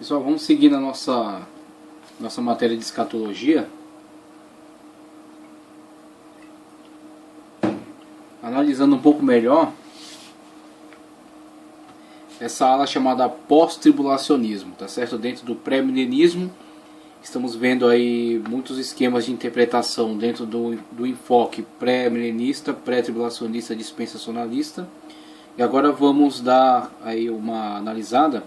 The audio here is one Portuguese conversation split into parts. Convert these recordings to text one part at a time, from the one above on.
Pessoal, vamos seguir na nossa matéria de escatologia, analisando um pouco melhor essa ala chamada pós-tribulacionismo, tá certo? Dentro do pré-milenismo, estamos vendo aí muitos esquemas de interpretação dentro do enfoque pré-milenista, pré-tribulacionista, dispensacionalista. E agora vamos dar aí uma analisada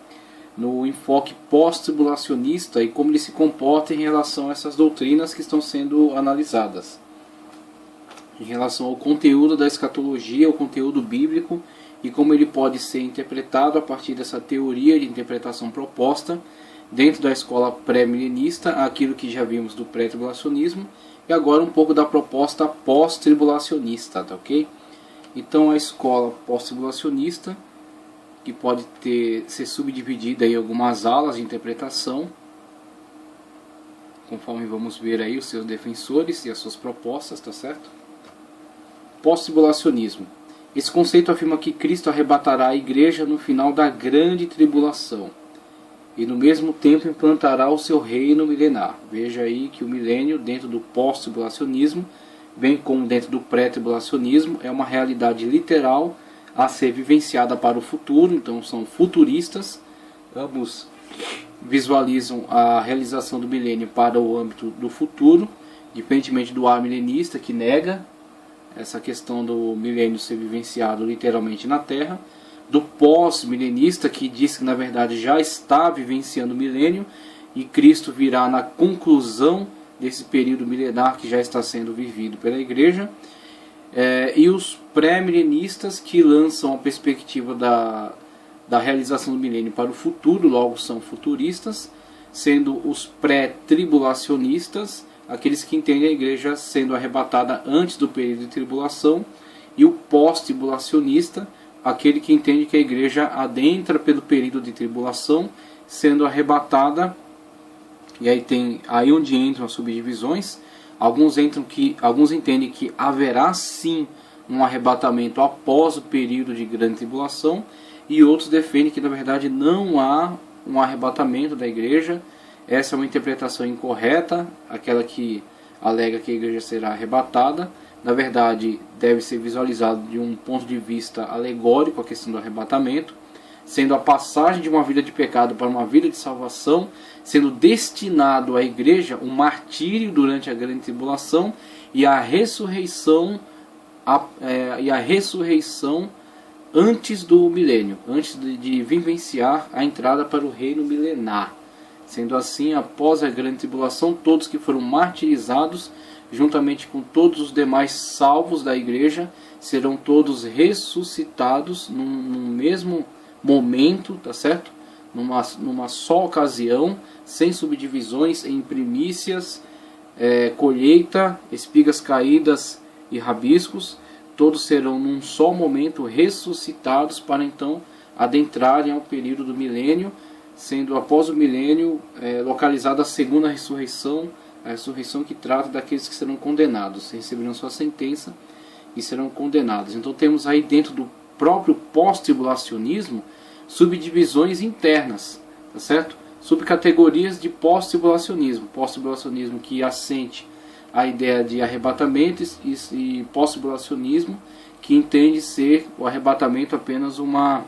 no enfoque pós-tribulacionista e como ele se comporta em relação a essas doutrinas que estão sendo analisadas. Em relação ao conteúdo da escatologia, o conteúdo bíblico e como ele pode ser interpretado a partir dessa teoria de interpretação proposta dentro da escola pré-milenista, aquilo que já vimos do pré-tribulacionismo, e agora um pouco da proposta pós-tribulacionista, tá ok? Então a escola pós-tribulacionista, que pode ser subdividida em algumas alas de interpretação, conforme vamos ver aí os seus defensores e as suas propostas, tá certo? Pós-tribulacionismo. Esse conceito afirma que Cristo arrebatará a igreja no final da grande tribulação e no mesmo tempo implantará o seu reino milenar. Veja aí que o milênio dentro do pós-tribulacionismo, bem como dentro do pré-tribulacionismo, é uma realidade literal a ser vivenciada para o futuro. Então são futuristas, ambos visualizam a realização do milênio para o âmbito do futuro, diferentemente do amilenista, que nega essa questão do milênio ser vivenciado literalmente na Terra, do pós-milenista, que diz que na verdade já está vivenciando o milênio e Cristo virá na conclusão desse período milenar que já está sendo vivido pela igreja. E os pré-milenistas, que lançam a perspectiva da realização do milênio para o futuro, logo são futuristas, sendo os pré-tribulacionistas aqueles que entendem a igreja sendo arrebatada antes do período de tribulação, e o pós-tribulacionista, aquele que entende que a igreja adentra pelo período de tribulação, sendo arrebatada. E aí onde entram as subdivisões. Alguns entendem que haverá sim um arrebatamento após o período de grande tribulação, e outros defendem que na verdade não há um arrebatamento da igreja. Essa é uma interpretação incorreta, aquela que alega que a igreja será arrebatada. Na verdade, deve ser visualizado de um ponto de vista alegórico a questão do arrebatamento, sendo a passagem de uma vida de pecado para uma vida de salvação, sendo destinado à igreja um martírio durante a grande tribulação e a ressurreição, antes do milênio, antes de vivenciar a entrada para o reino milenar. Sendo assim, após a grande tribulação, todos que foram martirizados, juntamente com todos os demais salvos da igreja, serão todos ressuscitados num mesmo momento, tá certo? Numa só ocasião, sem subdivisões, em primícias, colheita, espigas caídas e rabiscos. Todos serão num só momento ressuscitados para então adentrarem ao período do milênio, sendo após o milênio localizada a segunda ressurreição, a ressurreição que trata daqueles que serão condenados, receberão sua sentença e serão condenados. Então temos aí dentro do próprio pós-tribulacionismo subdivisões internas, tá certo? Subcategorias de pós-tribulacionismo. Pós-tribulacionismo que assente a ideia de arrebatamento e pós-tribulacionismo que entende ser o arrebatamento apenas uma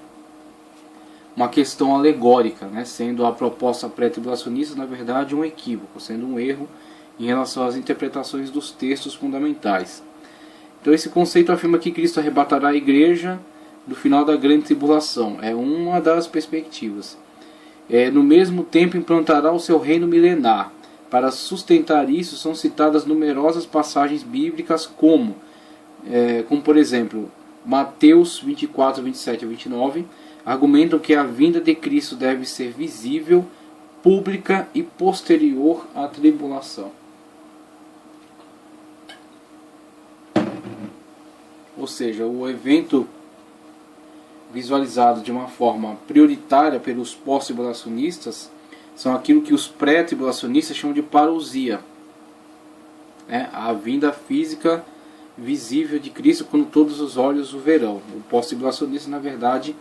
questão alegórica, né? Sendo a proposta pré-tribulacionista na verdade um equívoco, sendo um erro em relação às interpretações dos textos fundamentais. Então esse conceito afirma que Cristo arrebatará a igreja no final da grande tribulação. É uma das perspectivas. No mesmo tempo implantará o seu reino milenar. Para sustentar isso são citadas numerosas passagens bíblicas como por exemplo, Mateus 24, 27 a 29, argumentam que a vinda de Cristo deve ser visível, pública e posterior à tribulação. Ou seja, o evento visualizado de uma forma prioritária pelos pós-tribulacionistas são aquilo que os pré-tribulacionistas chamam de parousia, a vinda física visível de Cristo quando todos os olhos o verão. O pós-tribulacionista, na verdade,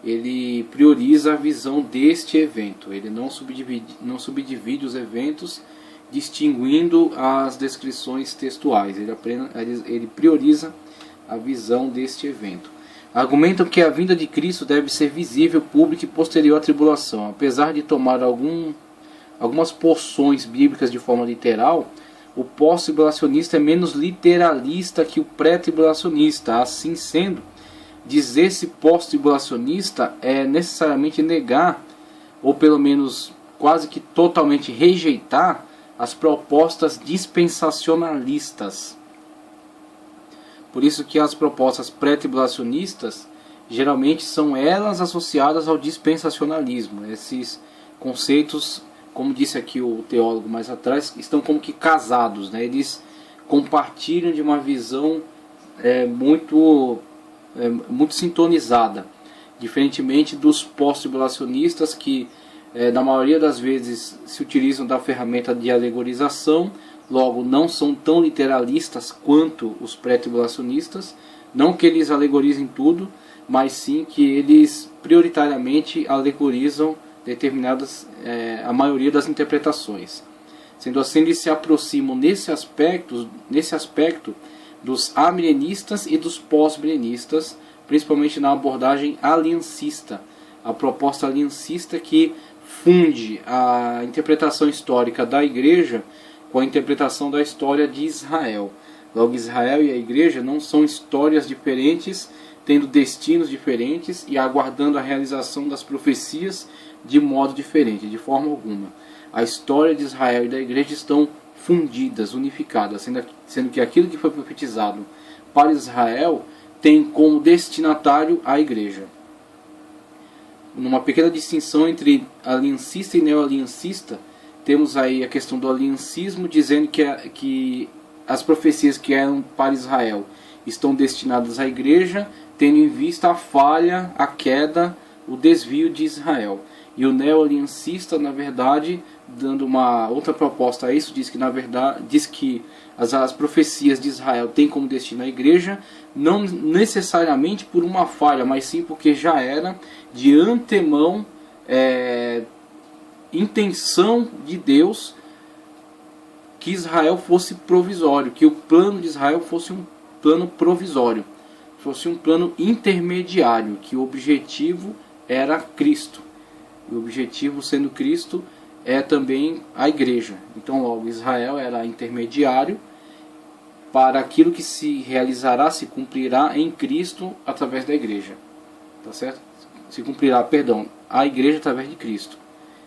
ele prioriza a visão deste evento. Ele não subdivide os eventos distinguindo as descrições textuais. Ele prioriza a visão deste evento. Argumentam que a vinda de Cristo deve ser visível, pública e posterior à tribulação. Apesar de tomar algumas porções bíblicas de forma literal, o pós-tribulacionista é menos literalista que o pré-tribulacionista. Assim sendo, dizer-se pós-tribulacionista é necessariamente negar, ou pelo menos quase que totalmente rejeitar, as propostas dispensacionalistas. Por isso que as propostas pré-tribulacionistas geralmente são elas associadas ao dispensacionalismo. Esses conceitos, como disse aqui o teólogo mais atrás, estão como que casados, né? Eles compartilham de uma visão muito sintonizada, diferentemente dos pós-tribulacionistas que na maioria das vezes se utilizam da ferramenta de alegorização. Logo, não são tão literalistas quanto os pré-tribulacionistas. Não que eles alegorizem tudo, mas sim que eles prioritariamente alegorizam a maioria das interpretações. Sendo assim, eles se aproximam nesse aspecto dos amilenistas e dos pós-milenistas, principalmente na abordagem aliancista. A proposta aliancista que funde a interpretação histórica da Igreja com a interpretação da história de Israel. Logo, Israel e a Igreja não são histórias diferentes, tendo destinos diferentes e aguardando a realização das profecias de modo diferente, de forma alguma. A história de Israel e da Igreja estão fundidas, unificadas, sendo que aquilo que foi profetizado para Israel tem como destinatário a Igreja. Numa pequena distinção entre aliancista e neo-aliancista, temos aí a questão do aliancismo, dizendo que as profecias que eram para Israel estão destinadas à Igreja, tendo em vista a falha, a queda, o desvio de Israel. E o neo-aliancista, na verdade, dando uma outra proposta a isso, diz que as profecias de Israel têm como destino a Igreja, não necessariamente por uma falha, mas sim porque já era de antemão intenção de Deus que Israel fosse provisório, que o plano de Israel fosse um plano provisório, fosse um plano intermediário, que o objetivo era Cristo. E o objetivo, sendo Cristo, é também a Igreja. Então, logo, Israel era intermediário para aquilo que se realizará, se cumprirá em Cristo através da Igreja. Tá certo? Se cumprirá, a Igreja através de Cristo.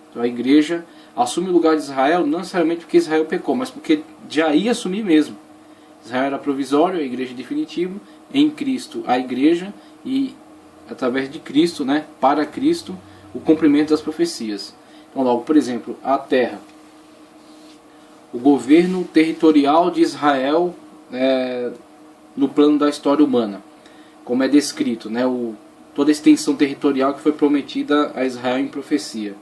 Então a Igreja assume o lugar de Israel, não necessariamente porque Israel pecou, mas porque já ia assumir mesmo. Israel era provisório, a Igreja definitiva, em Cristo a Igreja, e através de Cristo, né, para Cristo, o cumprimento das profecias. Então, logo, por exemplo, a terra. O governo territorial de Israel no plano da história humana, como é descrito, né, toda a extensão territorial que foi prometida a Israel em profecia.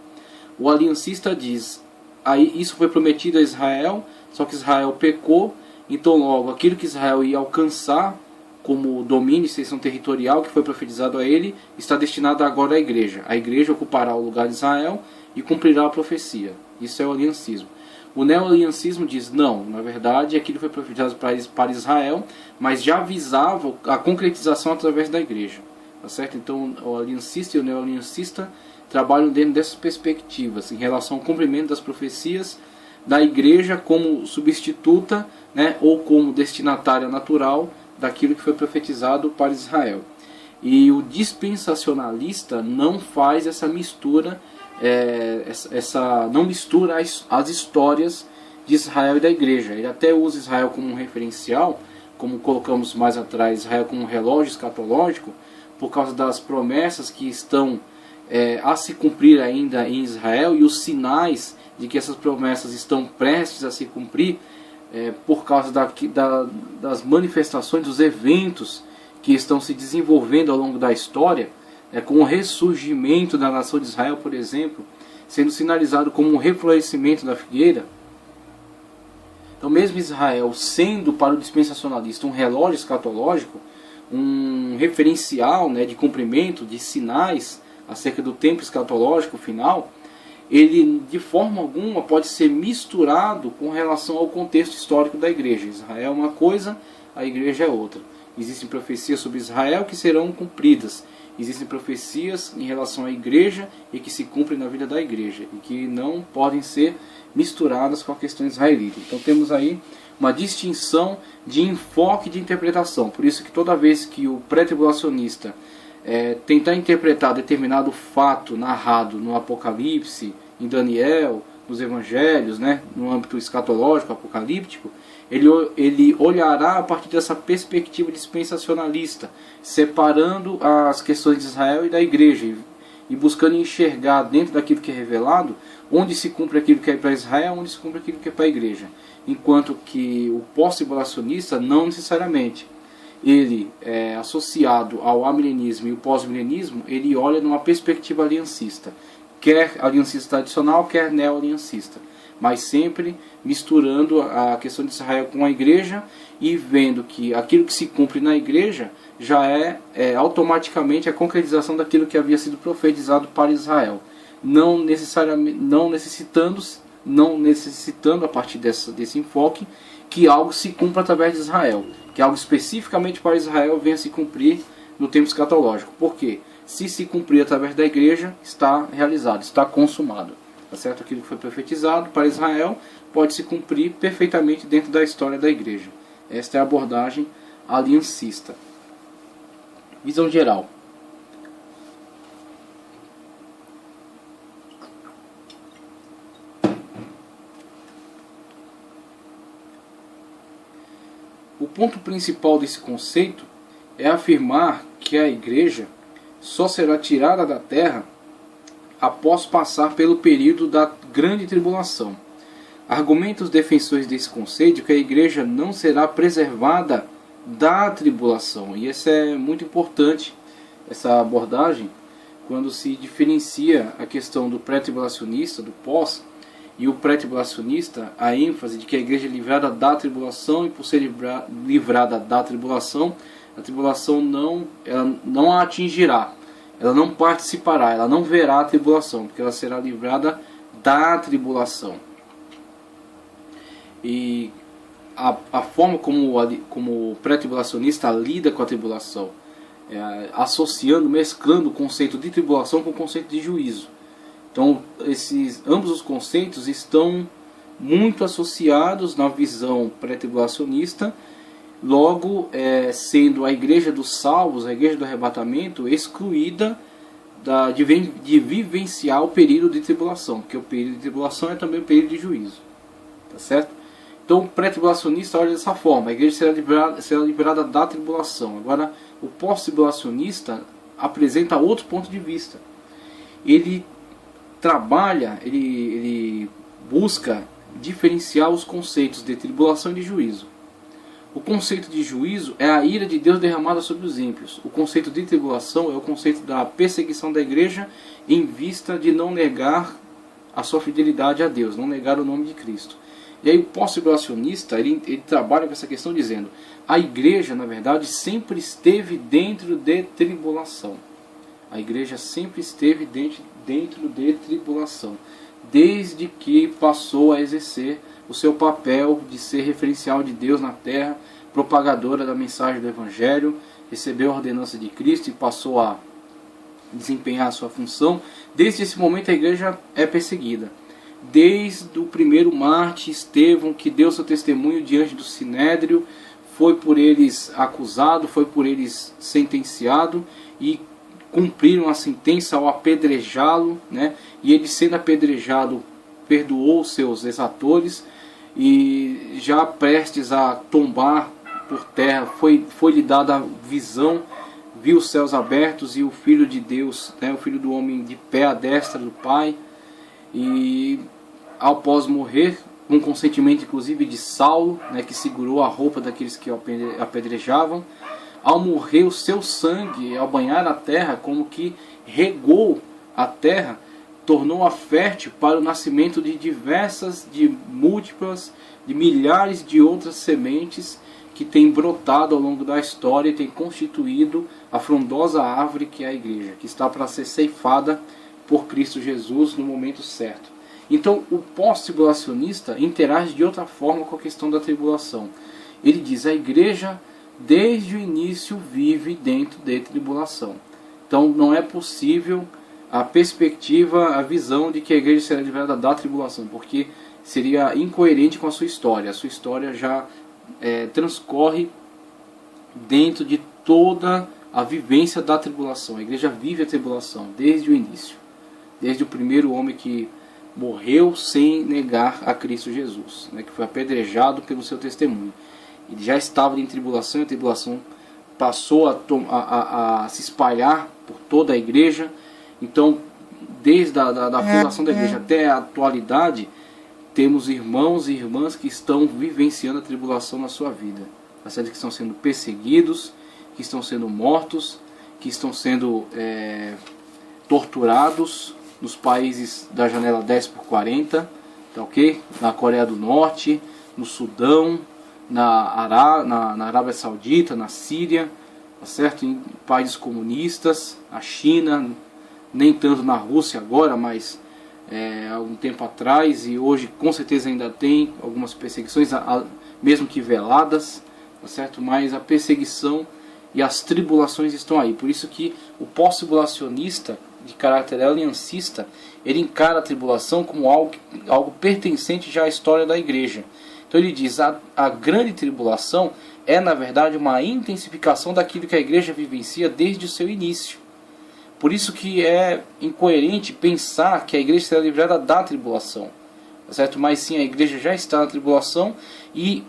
O aliancista diz, aí isso foi prometido a Israel, só que Israel pecou, então logo aquilo que Israel ia alcançar como domínio e extensão territorial que foi profetizado a ele, está destinado agora à Igreja. A Igreja ocupará o lugar de Israel e cumprirá a profecia. Isso é o aliancismo. O neo-aliancismo diz, não, na verdade aquilo foi profetizado para Israel, mas já visava a concretização através da Igreja. Tá certo? Então o aliancista e o neo-aliancista trabalham dentro dessas perspectivas em relação ao cumprimento das profecias da Igreja como substituta, né, ou como destinatária natural daquilo que foi profetizado para Israel. E o dispensacionalista não faz essa mistura, não mistura as histórias de Israel e da Igreja. Ele até usa Israel como um referencial, como colocamos mais atrás, Israel como um relógio escatológico, por causa das promessas que estão a se cumprir ainda em Israel e os sinais de que essas promessas estão prestes a se cumprir por causa das manifestações, dos eventos que estão se desenvolvendo ao longo da história, com o ressurgimento da nação de Israel, por exemplo, sendo sinalizado como um reflorescimento da figueira. Então, mesmo Israel sendo para o dispensacionalista um relógio escatológico, um referencial, né, de cumprimento, de sinais acerca do tempo escatológico final, ele de forma alguma pode ser misturado com relação ao contexto histórico da igreja. Israel é uma coisa, a igreja é outra. Existem profecias sobre Israel que serão cumpridas. Existem profecias em relação à igreja e que se cumprem na vida da igreja e que não podem ser misturadas com a questão israelita. Então temos aí uma distinção de enfoque de interpretação. Por isso que toda vez que o pré-tribulacionista tentar interpretar determinado fato narrado no Apocalipse, em Daniel, nos Evangelhos, né, no âmbito escatológico, apocalíptico, ele olhará a partir dessa perspectiva dispensacionalista, separando as questões de Israel e da igreja, e buscando enxergar dentro daquilo que é revelado, onde se cumpre aquilo que é para Israel, onde se cumpre aquilo que é para a igreja. Enquanto que o pós-tribulacionista, não necessariamente. Ele, associado ao amilenismo e o pós-milenismo, ele olha numa perspectiva aliancista. Quer aliancista tradicional, quer neo-aliancista. Mas sempre misturando a questão de Israel com a igreja e vendo que aquilo que se cumpre na igreja já é automaticamente a concretização daquilo que havia sido profetizado para Israel. Não necessitando a partir desse enfoque que algo se cumpra através de Israel, que algo especificamente para Israel venha se cumprir no tempo escatológico. Por quê? Se cumprir através da igreja, está realizado, está consumado. Tá certo? Aquilo que foi profetizado para Israel pode se cumprir perfeitamente dentro da história da igreja. Esta é a abordagem aliancista. Visão geral. O ponto principal desse conceito é afirmar que a igreja só será tirada da terra após passar pelo período da grande tribulação. Argumentam os defensores desse conceito que a igreja não será preservada da tribulação. E essa é muito importante, essa abordagem, quando se diferencia a questão do pré-tribulacionista, do pós, e o pré-tribulacionista, a ênfase de que a igreja é livrada da tribulação, e por ser livrada da tribulação, a tribulação não a atingirá, ela não participará, ela não verá a tribulação, porque ela será livrada da tribulação. E a forma como o pré-tribulacionista lida com a tribulação, associando, mesclando o conceito de tribulação com o conceito de juízo. Então, ambos os conceitos estão muito associados na visão pré-tribulacionista, logo sendo a igreja dos salvos, a igreja do arrebatamento, excluída de vivenciar o período de tribulação, porque o período de tribulação é também o período de juízo. Tá certo? Então, o pré-tribulacionista olha dessa forma: a igreja será liberada da tribulação. Agora, o pós-tribulacionista apresenta outro ponto de vista. Ele trabalha, ele busca diferenciar os conceitos de tribulação e de juízo. O conceito de juízo é a ira de Deus derramada sobre os ímpios. O conceito de tribulação é o conceito da perseguição da igreja em vista de não negar a sua fidelidade a Deus, não negar o nome de Cristo. E aí o pós-tribulacionista, ele trabalha com essa questão dizendo: a igreja, na verdade, sempre esteve dentro de tribulação. A igreja sempre esteve dentro de tribulação, desde que passou a exercer o seu papel de ser referencial de Deus na terra, propagadora da mensagem do Evangelho, recebeu a ordenança de Cristo e passou a desempenhar a sua função. Desde esse momento a igreja é perseguida. Desde o primeiro mártir, Estevão, que deu seu testemunho diante do Sinédrio, foi por eles acusado, foi por eles sentenciado e cumpriram a sentença ao apedrejá-lo, né? E ele, sendo apedrejado, perdoou seus exatores e já prestes a tombar por terra, foi-lhe dada a visão, viu os céus abertos e o Filho de Deus, né, o Filho do Homem de pé à destra do Pai. E após morrer, com consentimento inclusive de Saulo, né, que segurou a roupa daqueles que o apedrejavam, ao morrer, o seu sangue, ao banhar a terra, como que regou a terra, tornou-a fértil para o nascimento de múltiplas, de milhares de outras sementes que tem brotado ao longo da história e tem constituído a frondosa árvore que é a igreja, que está para ser ceifada por Cristo Jesus no momento certo. Então o pós-tribulacionista interage de outra forma com a questão da tribulação. Ele diz: a igreja desde o início vive dentro de tribulação. Então não é possível a perspectiva, a visão de que a igreja será livrada da tribulação, porque seria incoerente com a sua história. A sua história já transcorre dentro de toda a vivência da tribulação. A igreja vive a tribulação desde o início, desde o primeiro homem que morreu sem negar a Cristo Jesus, que foi apedrejado pelo seu testemunho. Ele já estava em tribulação, e a tribulação passou a se espalhar por toda a igreja. Então, desde a fundação da igreja até a atualidade, temos irmãos e irmãs que estão vivenciando a tribulação na sua vida. Que estão sendo perseguidos, que estão sendo mortos, que estão sendo torturados nos países da janela 10/40, tá ok? Na Coreia do Norte, no Sudão, na Arábia Saudita, na Síria, tá certo? Em países comunistas, a China, nem tanto na Rússia agora, mas algum tempo atrás, e hoje com certeza ainda tem algumas perseguições, mesmo que veladas, tá certo? Mas a perseguição e as tribulações estão aí. Por isso que o pós-tribulacionista de caráter aliancista, ele encara a tribulação como algo pertencente já à história da igreja. Então ele diz: a grande tribulação é na verdade uma intensificação daquilo que a igreja vivencia desde o seu início. Por isso que é incoerente pensar que a igreja será livrada da tribulação, tá certo? Mas sim, a igreja já está na tribulação e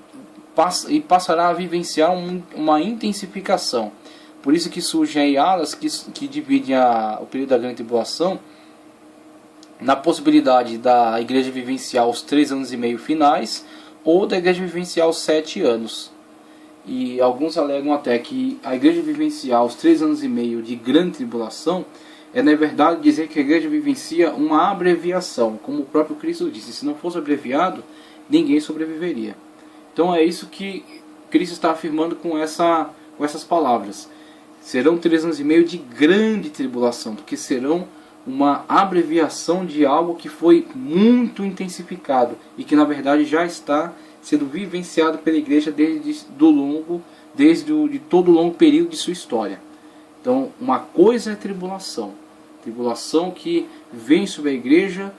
passará a vivenciar uma intensificação. Por isso que surgem aí alas que dividem o período da grande tribulação na possibilidade da igreja vivenciar os 3 anos e meio finais, ou da igreja vivenciar os 7 anos. E alguns alegam até que a igreja vivenciar os 3 anos e meio de grande tribulação é na verdade dizer que a igreja vivencia uma abreviação, como o próprio Cristo disse: se não fosse abreviado, ninguém sobreviveria. Então é isso que Cristo está afirmando com essas palavras. Serão 3 anos e meio de grande tribulação, porque serão uma abreviação de algo que foi muito intensificado e que na verdade já está sendo vivenciado pela igreja desde todo o longo período de sua história. Então, uma coisa é tribulação que vem sobre a igreja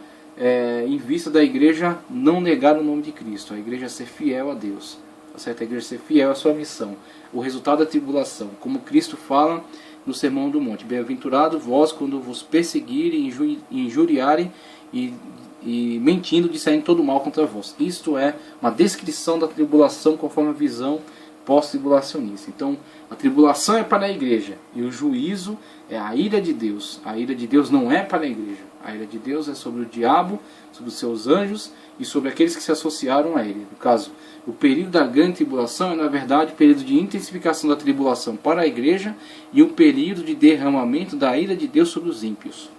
em vista da igreja não negar o nome de Cristo, a igreja ser fiel a Deus, tá certo? A igreja ser fiel à sua missão. O resultado da tribulação, como Cristo fala no Sermão do Monte: bem-aventurado vós quando vos perseguirem, injuriarem e mentindo disserem todo mal contra vós. Isto é uma descrição da tribulação conforme a visão pós-tribulacionista. Então, a tribulação é para a igreja e o juízo é a ira de Deus. A ira de Deus não é para a igreja. A ira de Deus é sobre o diabo, sobre os seus anjos e sobre aqueles que se associaram a ele. No caso, o período da grande tribulação é na verdade o período de intensificação da tribulação para a igreja e um período de derramamento da ira de Deus sobre os ímpios.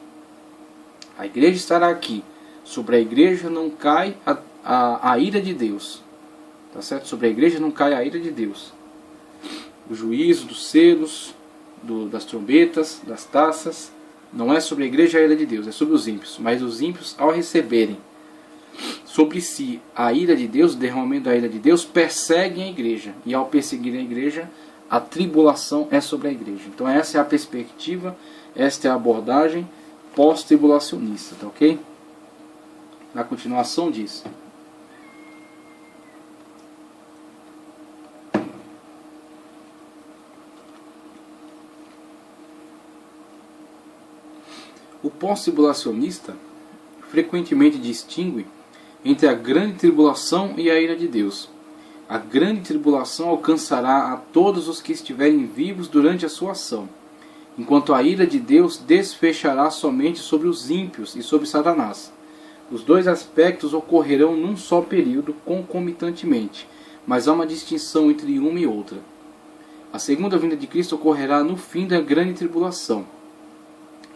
A igreja estará aqui. Sobre a igreja não cai a ira de Deus. Tá certo? Sobre a igreja não cai a ira de Deus. O juízo dos selos, das trombetas, das taças, não é sobre a igreja a ira de Deus, é sobre os ímpios. Mas os ímpios, ao receberem sobre si a ira de Deus, o derramamento da ira de Deus, perseguem a igreja. E ao perseguir a igreja, a tribulação é sobre a igreja. Então essa é a perspectiva, esta é a abordagem pós-tribulacionista, tá ok? Na continuação diz: o pós-tribulacionista frequentemente distingue entre a grande tribulação e a ira de Deus. A grande tribulação alcançará a todos os que estiverem vivos durante a sua ação, enquanto a ira de Deus desfechará somente sobre os ímpios e sobre Satanás. Os dois aspectos ocorrerão num só período concomitantemente, mas há uma distinção entre uma e outra. A segunda vinda de Cristo ocorrerá no fim da grande tribulação.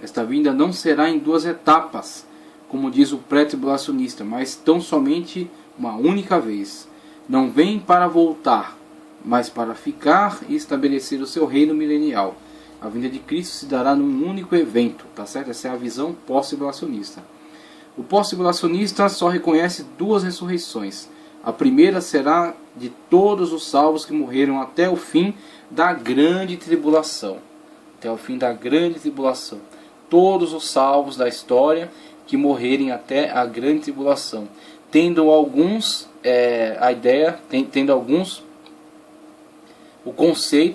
Esta vinda não será em 2 etapas, como diz o pré-tribulacionista, mas tão somente uma única vez. Não vem para voltar, mas para ficar e estabelecer o seu reino milenial. A vinda de Cristo se dará num único evento, tá certo? Essa é a visão pós-tribulacionista. O pós-tribulacionista só reconhece duas ressurreições. A primeira será de todos os salvos que morreram até o fim da grande tribulação. Até o fim da grande tribulação. Todos os salvos da história que morrerem até a grande tribulação. Tendo alguns,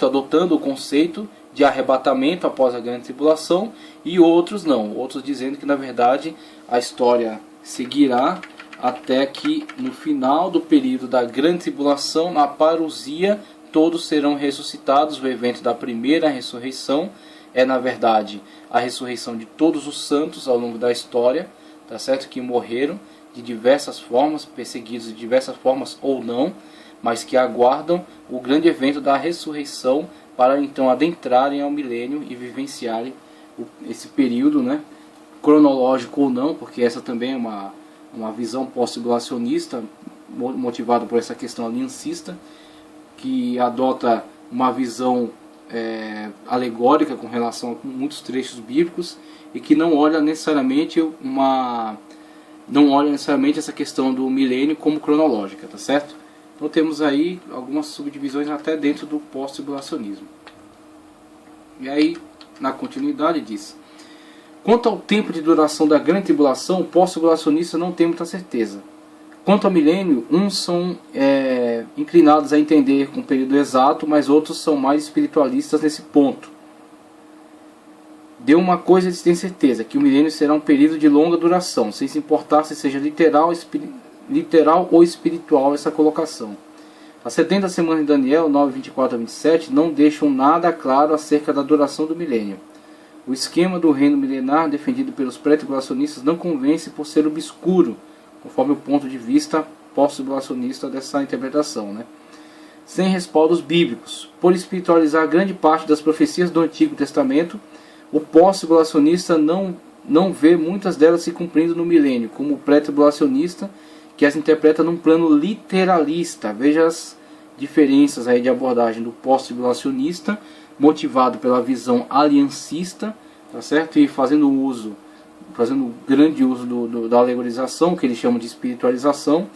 adotando o conceito de arrebatamento após a grande tribulação, e outros não. Outros dizendo que na verdade a história seguirá até que no final do período da grande tribulação, na parousia, todos serão ressuscitados. O evento da primeira ressurreição é na verdade a ressurreição de todos os santos ao longo da história, tá certo? Que morreram de diversas formas, perseguidos de diversas formas ou não, mas que aguardam o grande evento da ressurreição para então adentrarem ao milênio e vivenciarem esse período, né, cronológico ou não, porque essa também é uma visão pós-tribulacionista motivada por essa questão aliancista, que adota uma visão alegórica com relação a muitos trechos bíblicos e que não olha necessariamente essa questão do milênio como cronológica, tá certo? Então temos aí algumas subdivisões até dentro do pós-tribulacionismo. E aí, na continuidade, diz: quanto ao tempo de duração da grande tribulação, o pós-tribulacionista não tem muita certeza. Quanto ao milênio, uns são inclinados a entender com o período exato, mas outros são mais espiritualistas nesse ponto. De uma coisa eles têm certeza, que o milênio será um período de longa duração, sem se importar se seja literal ou espiritual essa colocação. As 70 semanas de Daniel 9, 24 a 27 não deixam nada claro acerca da duração do milênio. O esquema do reino milenar defendido pelos pré-tribulacionistas não convence por ser obscuro, conforme o ponto de vista pós-tribulacionista dessa interpretação, né? Sem respaldos bíblicos. Por espiritualizar grande parte das profecias do Antigo Testamento, o pós-tribulacionista não vê muitas delas se cumprindo no milênio, como o pré-tribulacionista, que as interpreta num plano literalista. Veja as diferenças aí de abordagem do pós-tribulacionista, motivado pela visão aliancista, tá certo? E fazendo grande uso da alegorização, que eles chamam de espiritualização,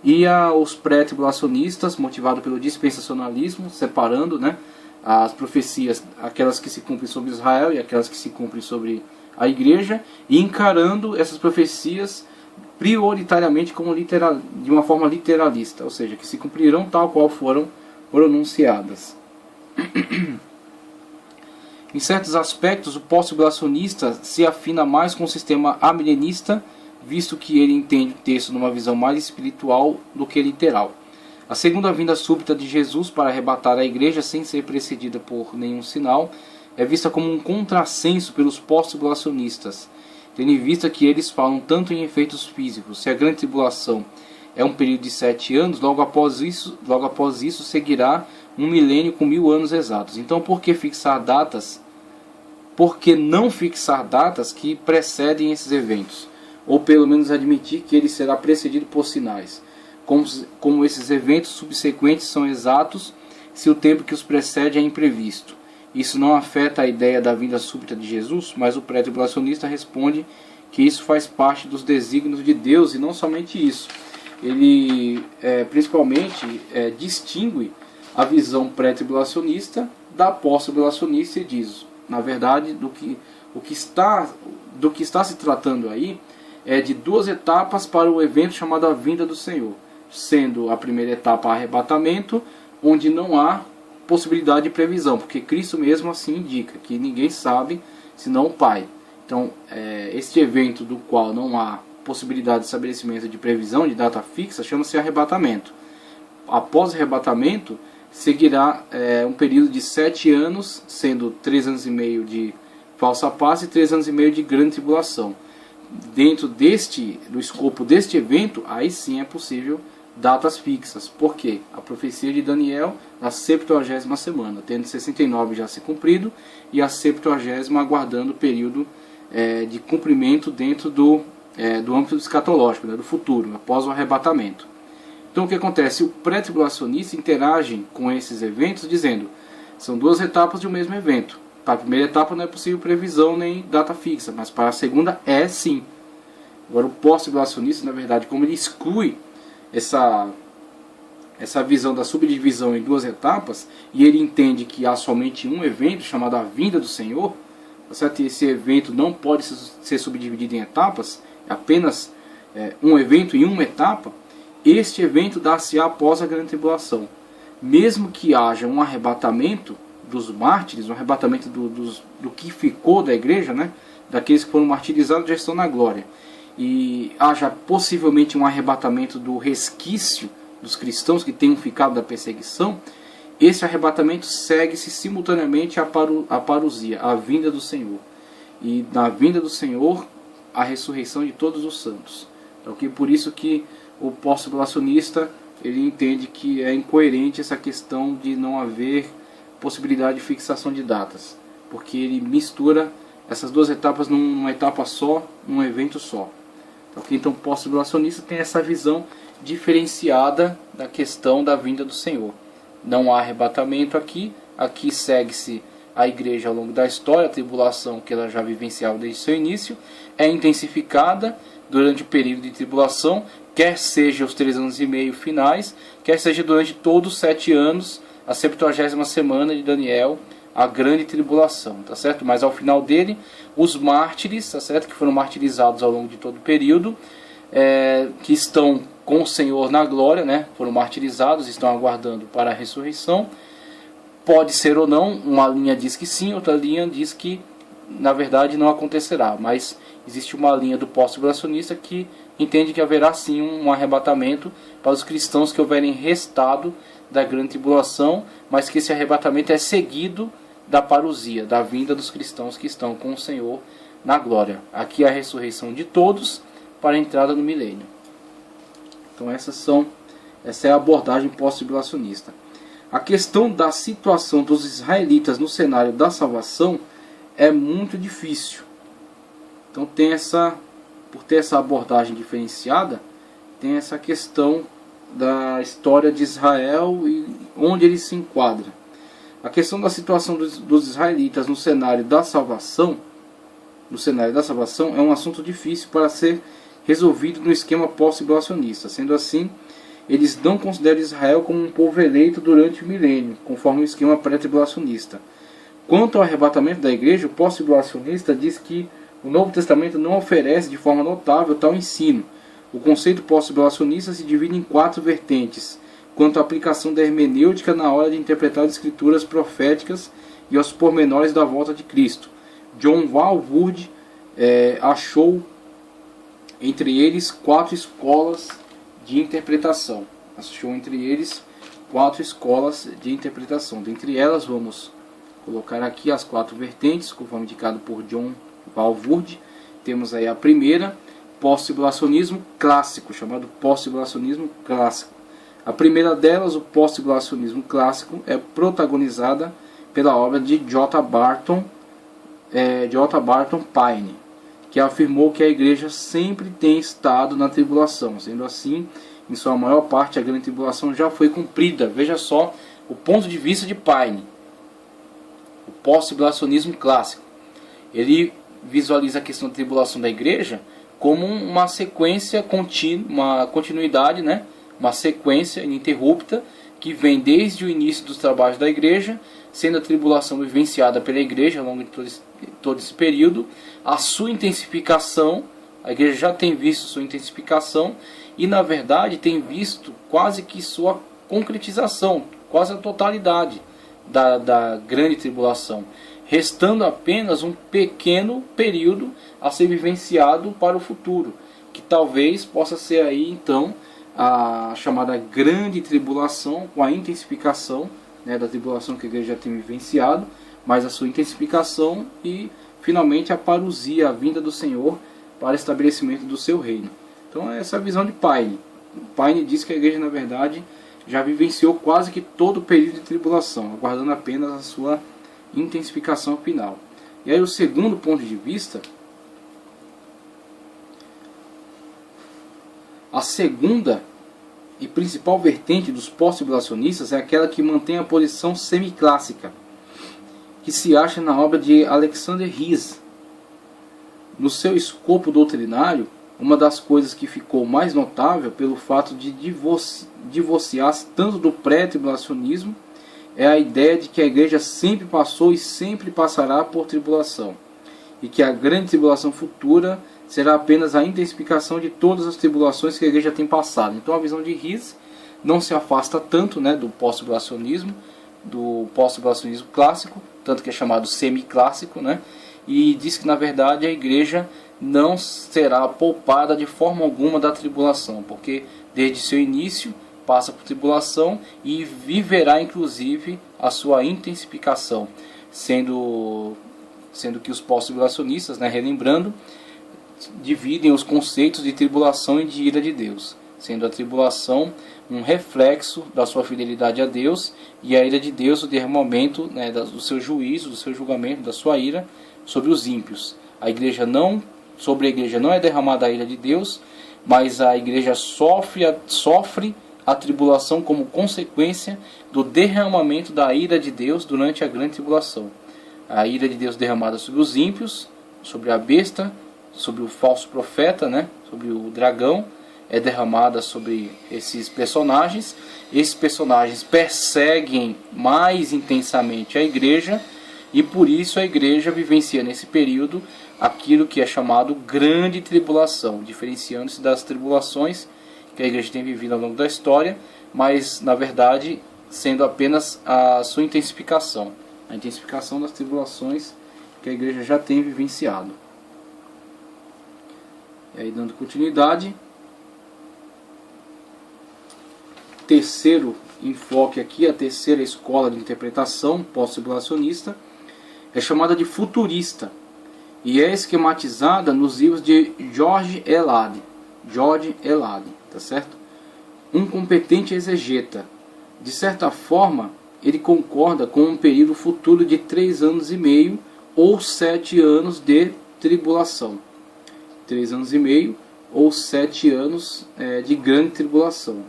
e os pré-tribulacionistas, motivado pelo dispensacionalismo, separando, né, as profecias, aquelas que se cumprem sobre Israel e aquelas que se cumprem sobre a igreja, e encarando essas profecias prioritariamente como de uma forma literalista, ou seja, que se cumprirão tal qual foram pronunciadas. Em certos aspectos, o pós-tribulacionista se afina mais com o sistema amilenista, visto que ele entende o texto numa visão mais espiritual do que literal. A segunda vinda súbita de Jesus para arrebatar a igreja sem ser precedida por nenhum sinal é vista como um contrassenso pelos pós-tribulacionistas, tendo em vista que eles falam tanto em efeitos físicos. Se a grande tribulação é um período de 7 anos, logo após isso seguirá um milênio com 1000 anos exatos. Então por que não fixar datas que precedem esses eventos? Ou pelo menos admitir que ele será precedido por sinais, como esses eventos subsequentes são exatos se o tempo que os precede é imprevisto. Isso não afeta a ideia da vinda súbita de Jesus, mas o pré-tribulacionista responde que isso faz parte dos desígnios de Deus, e não somente isso. Ele principalmente distingue a visão pré-tribulacionista da pós-tribulacionista e diz, na verdade, do que está se tratando aí é de duas etapas para o evento chamado a vinda do Senhor, sendo a primeira etapa arrebatamento, onde não há possibilidade de previsão, porque Cristo mesmo assim indica que ninguém sabe senão o Pai. Então, este evento do qual não há possibilidade de estabelecimento de previsão, de data fixa, chama-se arrebatamento. Após o arrebatamento, seguirá um período de 7 anos, sendo 3 anos e meio de falsa paz e 3 anos e meio de grande tribulação. Dentro do escopo deste evento, aí sim é possível datas fixas. Por quê? A profecia de Daniel, na 70ª semana, tendo 69 já se cumprido, e a 70ª aguardando o período de cumprimento dentro do âmbito escatológico, né, do futuro, após o arrebatamento. Então o que acontece? O pré-tribulacionista interage com esses eventos dizendo, são duas etapas de um mesmo evento. Para a primeira etapa não é possível previsão nem data fixa, mas para a segunda é sim. Agora o pós-tribulacionista, na verdade, como ele exclui essa visão da subdivisão em duas etapas, e ele entende que há somente um evento chamado a vinda do Senhor, certo? E esse evento não pode ser subdividido em etapas, é apenas um evento em uma etapa. Este evento dá-se após a grande tribulação. Mesmo que haja um arrebatamento dos mártires, um arrebatamento do que ficou da igreja, né? Daqueles que foram martirizados já estão na glória, e haja possivelmente um arrebatamento do resquício dos cristãos que tenham ficado da perseguição, esse arrebatamento segue-se simultaneamente à parousia, a vinda do Senhor. E na vinda do Senhor, a ressurreição de todos os santos. Então, por isso que o pós-tribulacionista ele entende que é incoerente essa questão de não haver possibilidade de fixação de datas, porque ele mistura essas duas etapas numa etapa só, num evento só. Então o pós-tribulacionista tem essa visão diferenciada da questão da vinda do Senhor. Não há arrebatamento aqui segue-se a igreja ao longo da história, a tribulação que ela já vivenciava desde seu início, é intensificada durante o período de tribulação, quer seja os 3 anos e meio finais, quer seja durante todos os 7 anos, a 70ª semana de Daniel, a grande tribulação, tá certo? Mas ao final dele, os mártires, tá certo? Que foram martirizados ao longo de todo o período, que estão com o Senhor na glória, né? Foram martirizados, estão aguardando para a ressurreição. Pode ser ou não, uma linha diz que sim, outra linha diz que na verdade não acontecerá, mas existe uma linha do pós-tribulacionista que entende que haverá sim um arrebatamento para os cristãos que houverem restado da grande tribulação, mas que esse arrebatamento é seguido da parousia, da vinda dos cristãos que estão com o Senhor na glória. Aqui é a ressurreição de todos para a entrada no milênio. Então essa é a abordagem pós-tribulacionista. A questão da situação dos israelitas no cenário da salvação é muito difícil. Então por ter essa abordagem diferenciada, tem essa questão da história de Israel e onde ele se enquadra. A questão da situação dos israelitas no cenário da salvação, é um assunto difícil para ser resolvido no esquema pós-tribulacionista. Sendo assim, eles não consideram Israel como um povo eleito durante o milênio, conforme o esquema pré-tribulacionista. Quanto ao arrebatamento da igreja, o pós-tribulacionista diz que o Novo Testamento não oferece de forma notável tal ensino. O conceito pós-tribulacionista se divide em 4 vertentes, quanto à aplicação da hermenêutica na hora de interpretar as escrituras proféticas e aos pormenores da volta de Cristo. John Walvoord achou entre eles 4 escolas de interpretação. Dentre elas, vamos colocar aqui as 4 vertentes, conforme indicado por John Walvoord. Temos aí a primeira, pós-tribulacionismo clássico, chamado pós-tribulacionismo clássico. A primeira delas, o pós-tribulacionismo clássico, é protagonizada pela obra de J. Barton Pine, que afirmou que a igreja sempre tem estado na tribulação. Sendo assim, em sua maior parte, a grande tribulação já foi cumprida. Veja só o ponto de vista de Pine, o pós-tribulacionismo clássico. Ele visualiza a questão da tribulação da igreja como uma sequência contínua, uma continuidade, né? Uma sequência ininterrupta que vem desde o início dos trabalhos da igreja, sendo a tribulação vivenciada pela igreja ao longo de todo esse período, a sua intensificação. A igreja já tem visto sua intensificação e, na verdade, tem visto quase que sua concretização, quase a totalidade da grande tribulação, restando apenas um pequeno período a ser vivenciado para o futuro, que talvez possa ser aí então a chamada grande tribulação, com a intensificação, né, da tribulação que a igreja já tem vivenciado, mas a sua intensificação e finalmente a parousia, a vinda do Senhor para o estabelecimento do seu reino. Então essa é a visão de Pine. Pine diz que a igreja, na verdade, já vivenciou quase que todo o período de tribulação, aguardando apenas a sua intensificação final. E aí o segundo ponto de vista, a segunda e principal vertente dos pós-tribulacionistas é aquela que mantém a posição semiclássica, que se acha na obra de Alexander Ries. No seu escopo doutrinário, uma das coisas que ficou mais notável pelo fato de divorciar-se tanto do pré-tribulacionismo é a ideia de que a igreja sempre passou e sempre passará por tribulação, e que a grande tribulação futura será apenas a intensificação de todas as tribulações que a igreja tem passado. Então a visão de Ries não se afasta tanto, né, do pós-tribulacionismo clássico, tanto que é chamado semiclássico, né, e diz que na verdade a igreja não será poupada de forma alguma da tribulação, porque desde seu início passa por tribulação e viverá inclusive a sua intensificação, sendo que os pós-tribulacionistas, né, relembrando, dividem os conceitos de tribulação e de ira de Deus, sendo a tribulação um reflexo da sua fidelidade a Deus e a ira de Deus o derramamento, né, do seu juízo, do seu julgamento, da sua ira sobre os ímpios. Sobre a igreja não é derramada a ira de Deus, mas a igreja sofre a tribulação como consequência do derramamento da ira de Deus durante a grande tribulação. A ira de Deus derramada sobre os ímpios, sobre a besta, sobre o falso profeta, né, sobre o dragão, é derramada sobre esses personagens. Esses personagens perseguem mais intensamente a igreja, e por isso a igreja vivencia nesse período aquilo que é chamado grande tribulação, diferenciando-se das tribulações que a igreja tem vivido ao longo da história, mas na verdade sendo apenas a sua intensificação, a intensificação das tribulações que a igreja já tem vivenciado. E aí, dando continuidade, terceiro enfoque aqui, a terceira escola de interpretação pós-tribulacionista é chamada de futurista e é esquematizada nos livros de George Elad, tá certo? Um competente exegeta. De certa forma, ele concorda com um período futuro de 3 anos e meio ou 7 anos de tribulação. 3 anos e meio ou 7 anos de grande tribulação.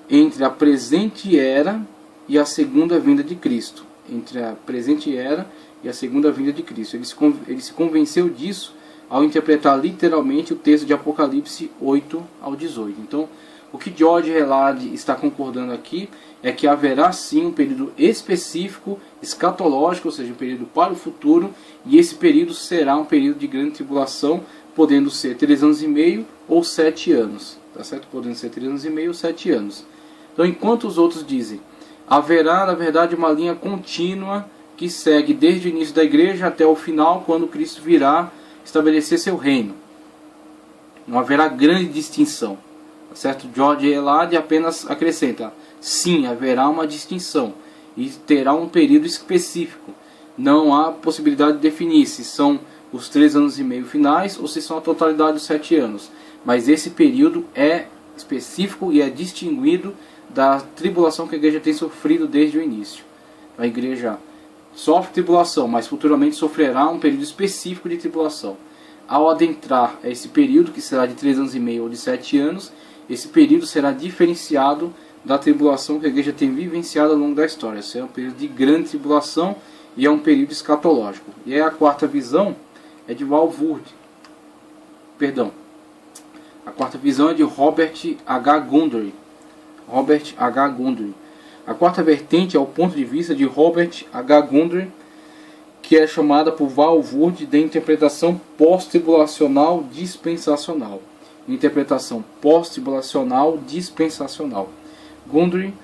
Entre a presente era e a segunda vinda de Cristo. Entre a presente era e a segunda vinda de Cristo. Ele se convenceu disso ao interpretar literalmente o texto de Apocalipse 8 ao 18. Então, o que George Elad está concordando aqui é que haverá sim um período específico, escatológico, ou seja, um período para o futuro, e esse período será um período de grande tribulação, podendo ser 3 anos e meio ou 7 anos. Tá certo? Podendo ser 3 anos e meio ou 7 anos. Então, enquanto os outros dizem, haverá, na verdade, uma linha contínua que segue desde o início da igreja até o final, quando Cristo virá estabelecer seu reino. Não haverá grande distinção. Tá certo? George Elad apenas acrescenta, sim, haverá uma distinção e terá um período específico. Não há possibilidade de definir se são os 3 anos e meio finais ou se são a totalidade dos 7 anos. Mas esse período é específico e é distinguido da tribulação que a igreja tem sofrido desde o início. A igreja sofre tribulação, mas futuramente sofrerá um período específico de tribulação. Ao adentrar esse período, que será de 3 anos e meio ou de 7 anos, esse período será diferenciado da tribulação que a igreja tem vivenciado ao longo da história. Esse é um período de grande tribulação e é um período escatológico. E aí a quarta visão é de Walvoord. A quarta visão é de Robert H. Gundry. A quarta vertente é o ponto de vista de Robert H. Gundry, que é chamada por Walvoord de interpretação pós-tribulacional dispensacional. Interpretação pós-tribulacional dispensacional. Gundry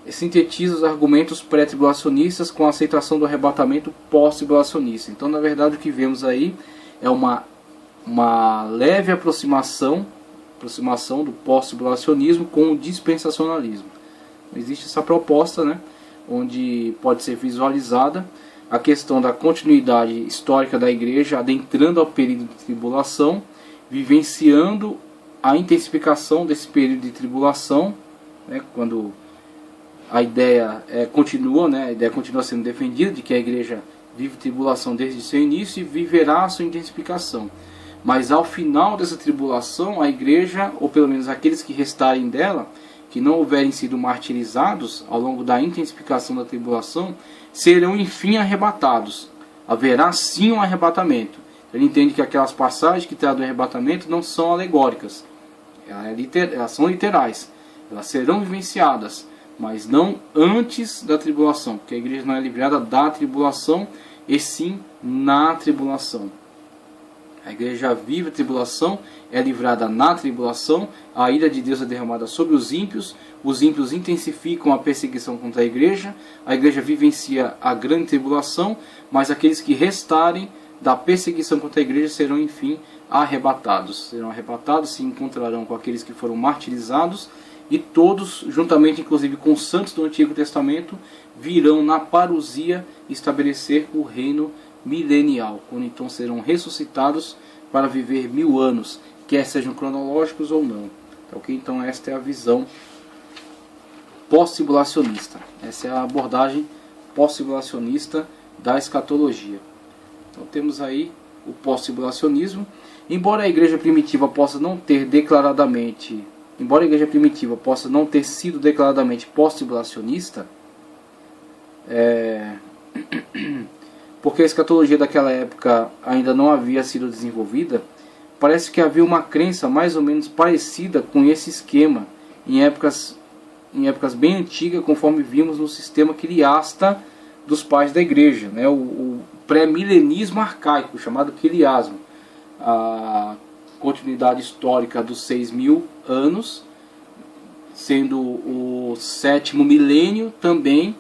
sintetiza os argumentos pré-tribulacionistas com a aceitação do arrebatamento pós-tribulacionista. Então, na verdade, o que vemos aí é uma leve aproximação do pós-tribulacionismo com o dispensacionalismo. Existe essa proposta, né, onde pode ser visualizada a questão da continuidade histórica da igreja adentrando ao período de tribulação, vivenciando a intensificação desse período de tribulação, né, quando a ideia continua sendo defendida de que a igreja vive tribulação desde seu início e viverá a sua intensificação. Mas ao final dessa tribulação, a igreja, ou pelo menos aqueles que restarem dela, que não houverem sido martirizados ao longo da intensificação da tribulação, serão enfim arrebatados. Haverá sim um arrebatamento. Ele entende que aquelas passagens que tratam do arrebatamento não são alegóricas, elas são literais. Elas serão vivenciadas, mas não antes da tribulação, porque a igreja não é livrada da tribulação, e sim na tribulação. A igreja vive a tribulação, é livrada na tribulação, a ira de Deus é derramada sobre os ímpios intensificam a perseguição contra a igreja vivencia a grande tribulação, mas aqueles que restarem da perseguição contra a igreja serão enfim arrebatados. Serão arrebatados, se encontrarão com aqueles que foram martirizados, e todos, juntamente inclusive com os santos do Antigo Testamento, virão na parousia estabelecer o reino milenial, quando então serão ressuscitados para viver 1000 anos, quer sejam cronológicos ou não. Ok? Então esta é a visão pós-tribulacionista. Essa é a abordagem pós-tribulacionista da escatologia. Então temos aí o pós-tribulacionismo. Embora a igreja primitiva possa não ter sido declaradamente pós-tribulacionista, porque a escatologia daquela época ainda não havia sido desenvolvida, parece que havia uma crença mais ou menos parecida com esse esquema em épocas bem antigas, conforme vimos no sistema quiliasta dos pais da igreja, né? O pré-milenismo arcaico, chamado quiliasmo, a continuidade histórica dos 6.000 anos, sendo o 7º milênio também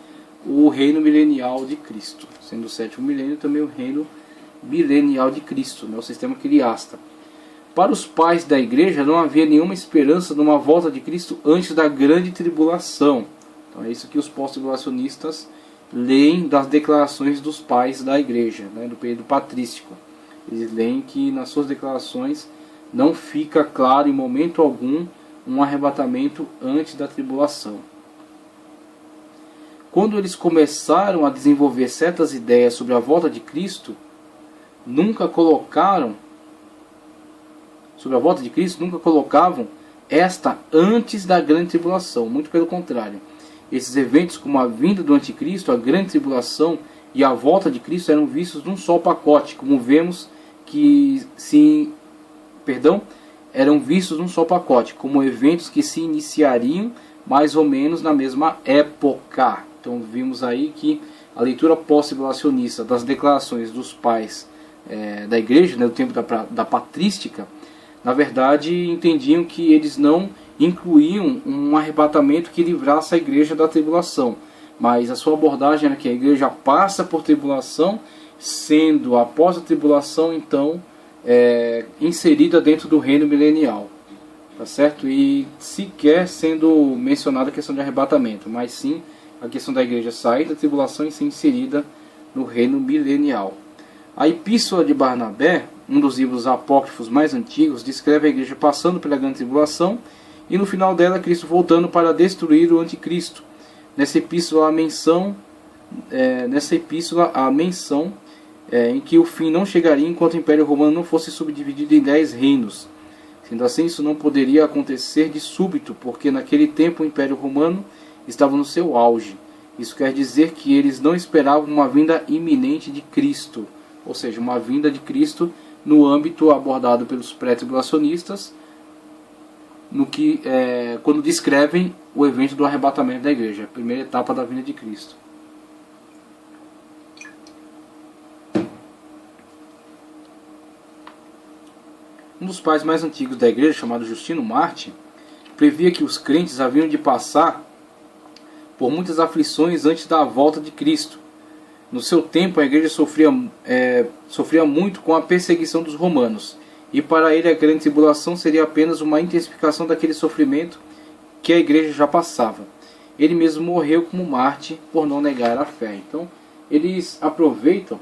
o reino milenial de Cristo, sendo o 7º milênio também o reino milenial de Cristo, né? O sistema quiliasta. Para os pais da igreja não havia nenhuma esperança de uma volta de Cristo antes da grande tribulação. Então é isso que os pós-tribulacionistas leem das declarações dos pais da igreja, né, do período patrístico. Eles leem que nas suas declarações não fica claro em momento algum um arrebatamento antes da tribulação. Quando eles começaram a desenvolver certas ideias sobre a volta de Cristo, nunca colocavam esta antes da grande tribulação. Muito pelo contrário. Esses eventos, como a vinda do anticristo, a grande tribulação e a volta de Cristo, eram vistos num só pacote, como vemos que eram vistos num só pacote, como eventos que se iniciariam mais ou menos na mesma época. Então vimos aí que a leitura pós-tribulacionista das declarações dos pais da igreja, né, do tempo da patrística, na verdade entendiam que eles não incluíam um arrebatamento que livrasse a igreja da tribulação, mas a sua abordagem era que a igreja passa por tribulação, sendo após a tribulação então inserida dentro do reino milenial, tá certo? E sequer sendo mencionada a questão de arrebatamento, mas sim a questão da igreja sair da tribulação e ser inserida no reino milenial. A Epístola de Barnabé, um dos livros apócrifos mais antigos, descreve a igreja passando pela grande tribulação e no final dela Cristo voltando para destruir o anticristo. Nessa epístola há menção em que o fim não chegaria enquanto o Império Romano não fosse subdividido em 10 reinos. Sendo assim, isso não poderia acontecer de súbito, porque naquele tempo o Império Romano estava no seu auge. Isso quer dizer que eles não esperavam uma vinda iminente de Cristo, ou seja, uma vinda de Cristo no âmbito abordado pelos pré-tribulacionistas, quando descrevem o evento do arrebatamento da igreja, a primeira etapa da vinda de Cristo. Um dos pais mais antigos da igreja, chamado Justino Marte, previa que os crentes haviam de passar por muitas aflições antes da volta de Cristo. No seu tempo, a igreja sofria muito com a perseguição dos romanos, e para ele a grande tribulação seria apenas uma intensificação daquele sofrimento que a igreja já passava. Ele mesmo morreu como Marte por não negar a fé. Então, eles aproveitam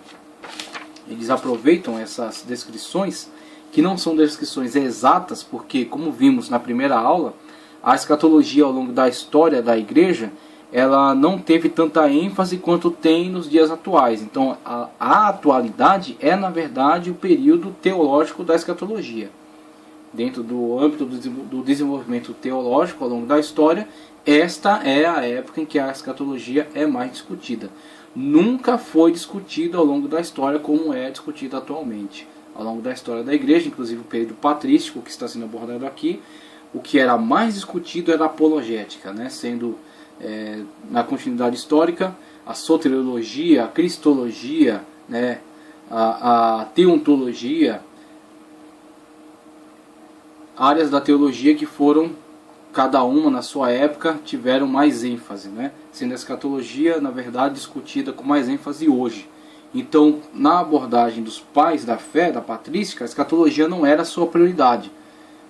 essas descrições, que não são descrições exatas, porque, como vimos na primeira aula, a escatologia ao longo da história da igreja, ela não teve tanta ênfase quanto tem nos dias atuais. Então a atualidade é, na verdade, o período teológico da escatologia. Dentro do âmbito do desenvolvimento teológico ao longo da história, esta é a época em que a escatologia é mais discutida. Nunca foi discutida ao longo da história como é discutida atualmente. Ao longo da história da igreja, inclusive o período patrístico que está sendo abordado aqui, o que era mais discutido era a apologética, né? Sendo na continuidade histórica a soteriologia, a cristologia, né? a teontologia, áreas da teologia que foram, cada uma na sua época, tiveram mais ênfase, né? Sendo a escatologia, na verdade, discutida com mais ênfase hoje. Então, na abordagem dos pais da fé, da patrística, a escatologia não era a sua prioridade.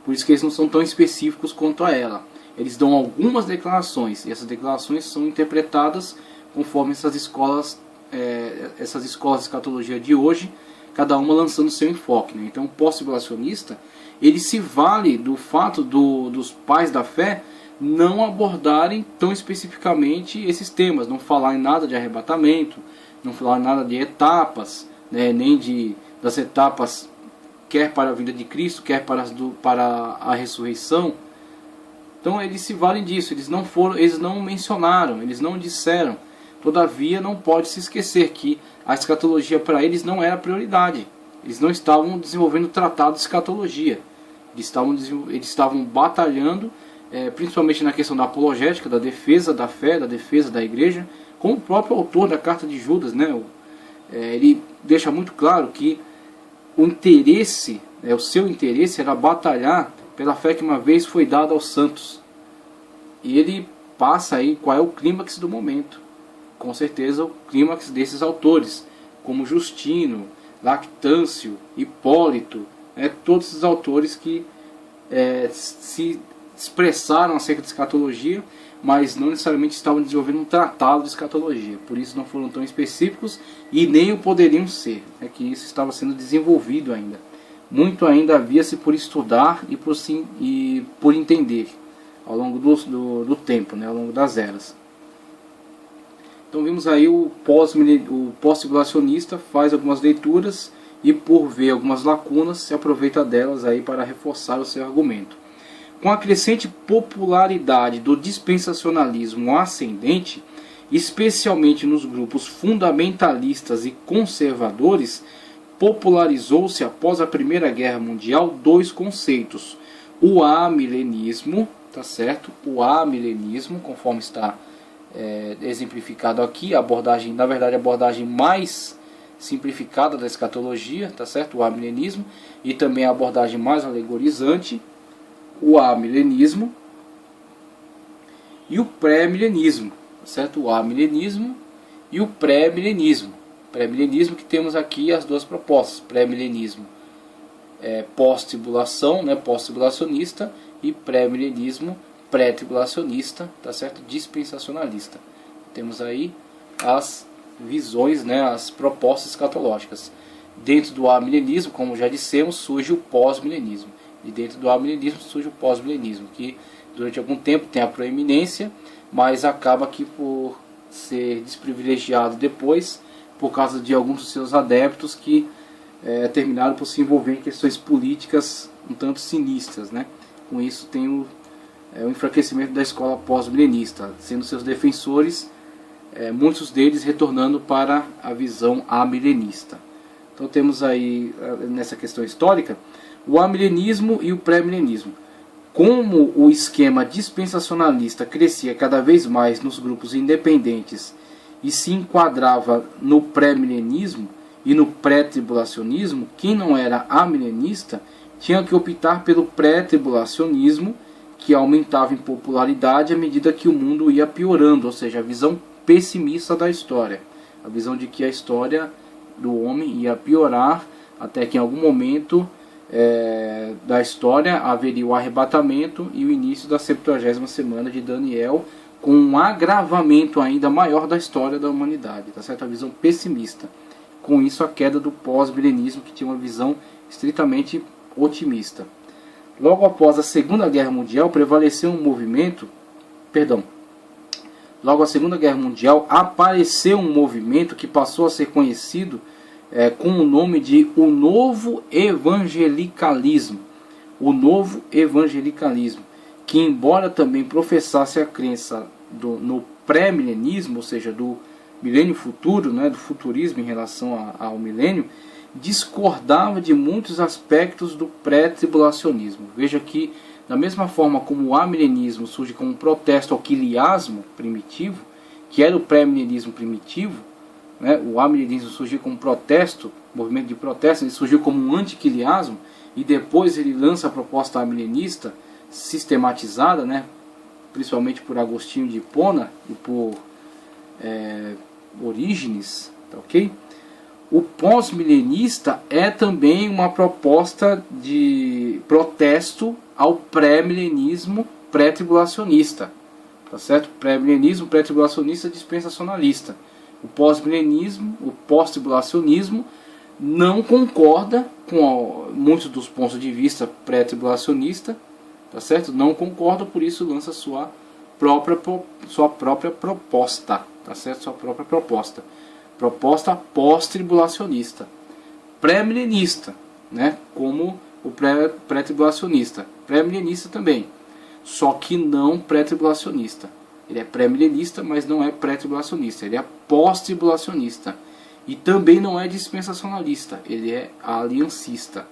Por isso que eles não são tão específicos quanto a ela. Eles dão algumas declarações, e essas declarações são interpretadas conforme essas escolas de escatologia de hoje, cada uma lançando seu enfoque, né? Então, o pós-tribulacionista, ele se vale do fato dos pais da fé não abordarem tão especificamente esses temas, não falar em nada de arrebatamento, não falar em nada de etapas, né, nem das etapas quer para a vinda de Cristo, quer para a ressurreição. Então eles se valem disso, eles não mencionaram, eles não disseram. Todavia não pode se esquecer que a escatologia para eles não era prioridade. Eles não estavam desenvolvendo tratado de escatologia. Eles estavam batalhando, principalmente na questão da apologética, da defesa da fé, da defesa da igreja, como o próprio autor da carta de Judas, né? Ele deixa muito claro que o seu interesse era batalhar pela fé que uma vez foi dada aos santos. E ele passa aí qual é o clímax do momento. Com certeza o clímax desses autores, como Justino, Lactâncio, Hipólito, todos esses autores que se expressaram acerca de escatologia, mas não necessariamente estavam desenvolvendo um tratado de escatologia. Por isso não foram tão específicos e nem o poderiam ser. É que isso estava sendo desenvolvido ainda. Muito ainda havia-se por estudar e por entender ao longo do tempo, né, ao longo das eras. Então vimos aí o pós-tribulacionista faz algumas leituras e, por ver algumas lacunas, se aproveita delas aí para reforçar o seu argumento. Com a crescente popularidade do dispensacionalismo ascendente, especialmente nos grupos fundamentalistas e conservadores, popularizou-se após a Primeira Guerra Mundial dois conceitos: o amilenismo, tá certo? O amilenismo, conforme está exemplificado aqui, a abordagem mais simplificada da escatologia, tá certo? O amilenismo, e também a abordagem mais alegorizante, o amilenismo, e o pré-milenismo, tá certo? O amilenismo e o pré-milenismo. Pré-milenismo, que temos aqui as duas propostas: pré-milenismo pós-tribulação, né, pós-tribulacionista, e pré-milenismo pré-tribulacionista, tá certo? Dispensacionalista. Temos aí as visões, né, as propostas escatológicas. Dentro do amilenismo, como já dissemos, surge o pós-milenismo. E dentro do amilenismo surge o pós-milenismo, que durante algum tempo tem a proeminência, mas acaba aqui por ser desprivilegiado depois, por causa de alguns dos seus adeptos que terminaram por se envolver em questões políticas um tanto sinistras, né? Com isso tem o enfraquecimento da escola pós-milenista, sendo seus defensores, muitos deles retornando para a visão amilenista. Então temos aí, nessa questão histórica, o amilenismo e o pré-milenismo. Como o esquema dispensacionalista crescia cada vez mais nos grupos independentes e se enquadrava no pré-milenismo e no pré-tribulacionismo, quem não era amilenista tinha que optar pelo pré-tribulacionismo, que aumentava em popularidade à medida que o mundo ia piorando, ou seja, a visão pessimista da história, a visão de que a história do homem ia piorar até que em algum momento da história haveria o arrebatamento e o início da 70ª semana de Daniel, com um agravamento ainda maior da história da humanidade, tá certo? A visão pessimista. Com isso, a queda do pós-milenismo, que tinha uma visão estritamente otimista. Logo após a Segunda Guerra Mundial, prevaleceu um movimento, logo a Segunda Guerra Mundial, apareceu um movimento que passou a ser conhecido com o nome de o Novo Evangelicalismo. O Novo Evangelicalismo, que embora também professasse a crença no pré-milenismo, ou seja, do milênio futuro, né, do futurismo em relação ao milênio, discordava de muitos aspectos do pré-tribulacionismo. Veja que, da mesma forma como o amilenismo surge como um protesto ao quiliasmo primitivo, que era o pré-milenismo primitivo, né, o amilenismo surgiu como protesto, movimento de protesto, ele surgiu como um antiquiliasmo, e depois ele lança a proposta amilenista sistematizada, né, principalmente por Agostinho de Hipona e por Orígenes, tá ok? O pós-milenista é também uma proposta de protesto ao pré-milenismo pré-tribulacionista, tá certo? Pré-milenismo pré-tribulacionista dispensacionalista. O pós-milenismo, o pós-tribulacionismo não concorda com muitos dos pontos de vista pré-tribulacionista, tá certo? Não concorda, por isso lança sua própria proposta, tá certo? Sua própria proposta. Proposta pós-tribulacionista. Pré-milenista, né? Como o pré-tribulacionista. Pré-milenista também. Só que não pré-tribulacionista. Ele é pré-milenista, mas não é pré-tribulacionista. Ele é pós-tribulacionista. E também não é dispensacionalista. Ele é aliancista.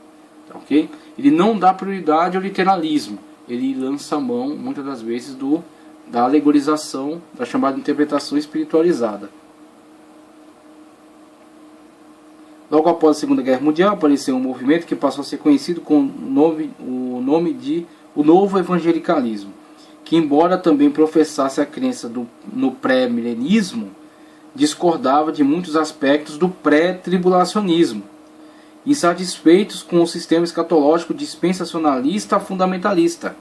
Tá, ok? Ele não dá prioridade ao literalismo. Ele lança a mão, muitas das vezes, da alegorização, da chamada interpretação espiritualizada. Logo após a Segunda Guerra Mundial, apareceu um movimento que passou a ser conhecido com o nome de o Novo Evangelicalismo, que, embora também professasse a crença no pré-milenismo, discordava de muitos aspectos do pré-tribulacionismo, insatisfeitos com o sistema escatológico dispensacionalista fundamentalista,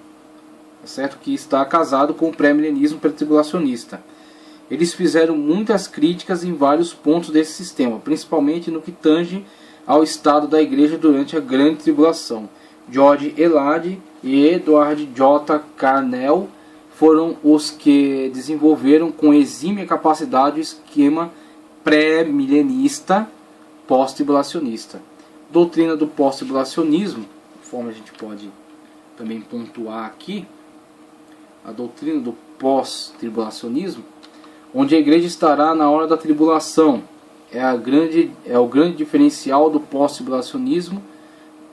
certo? Que está casado com o pré-milenismo pré-tribulacionista. Eles fizeram muitas críticas em vários pontos desse sistema, principalmente no que tange ao estado da igreja durante a Grande Tribulação. George Elade e Edward J. Carnell foram os que desenvolveram com exímia capacidade o esquema pré-milenista pós-tribulacionista. Doutrina do pós-tribulacionismo, conforme a gente pode também pontuar aqui, a doutrina do pós-tribulacionismo, onde a igreja estará na hora da tribulação, é o grande diferencial do pós-tribulacionismo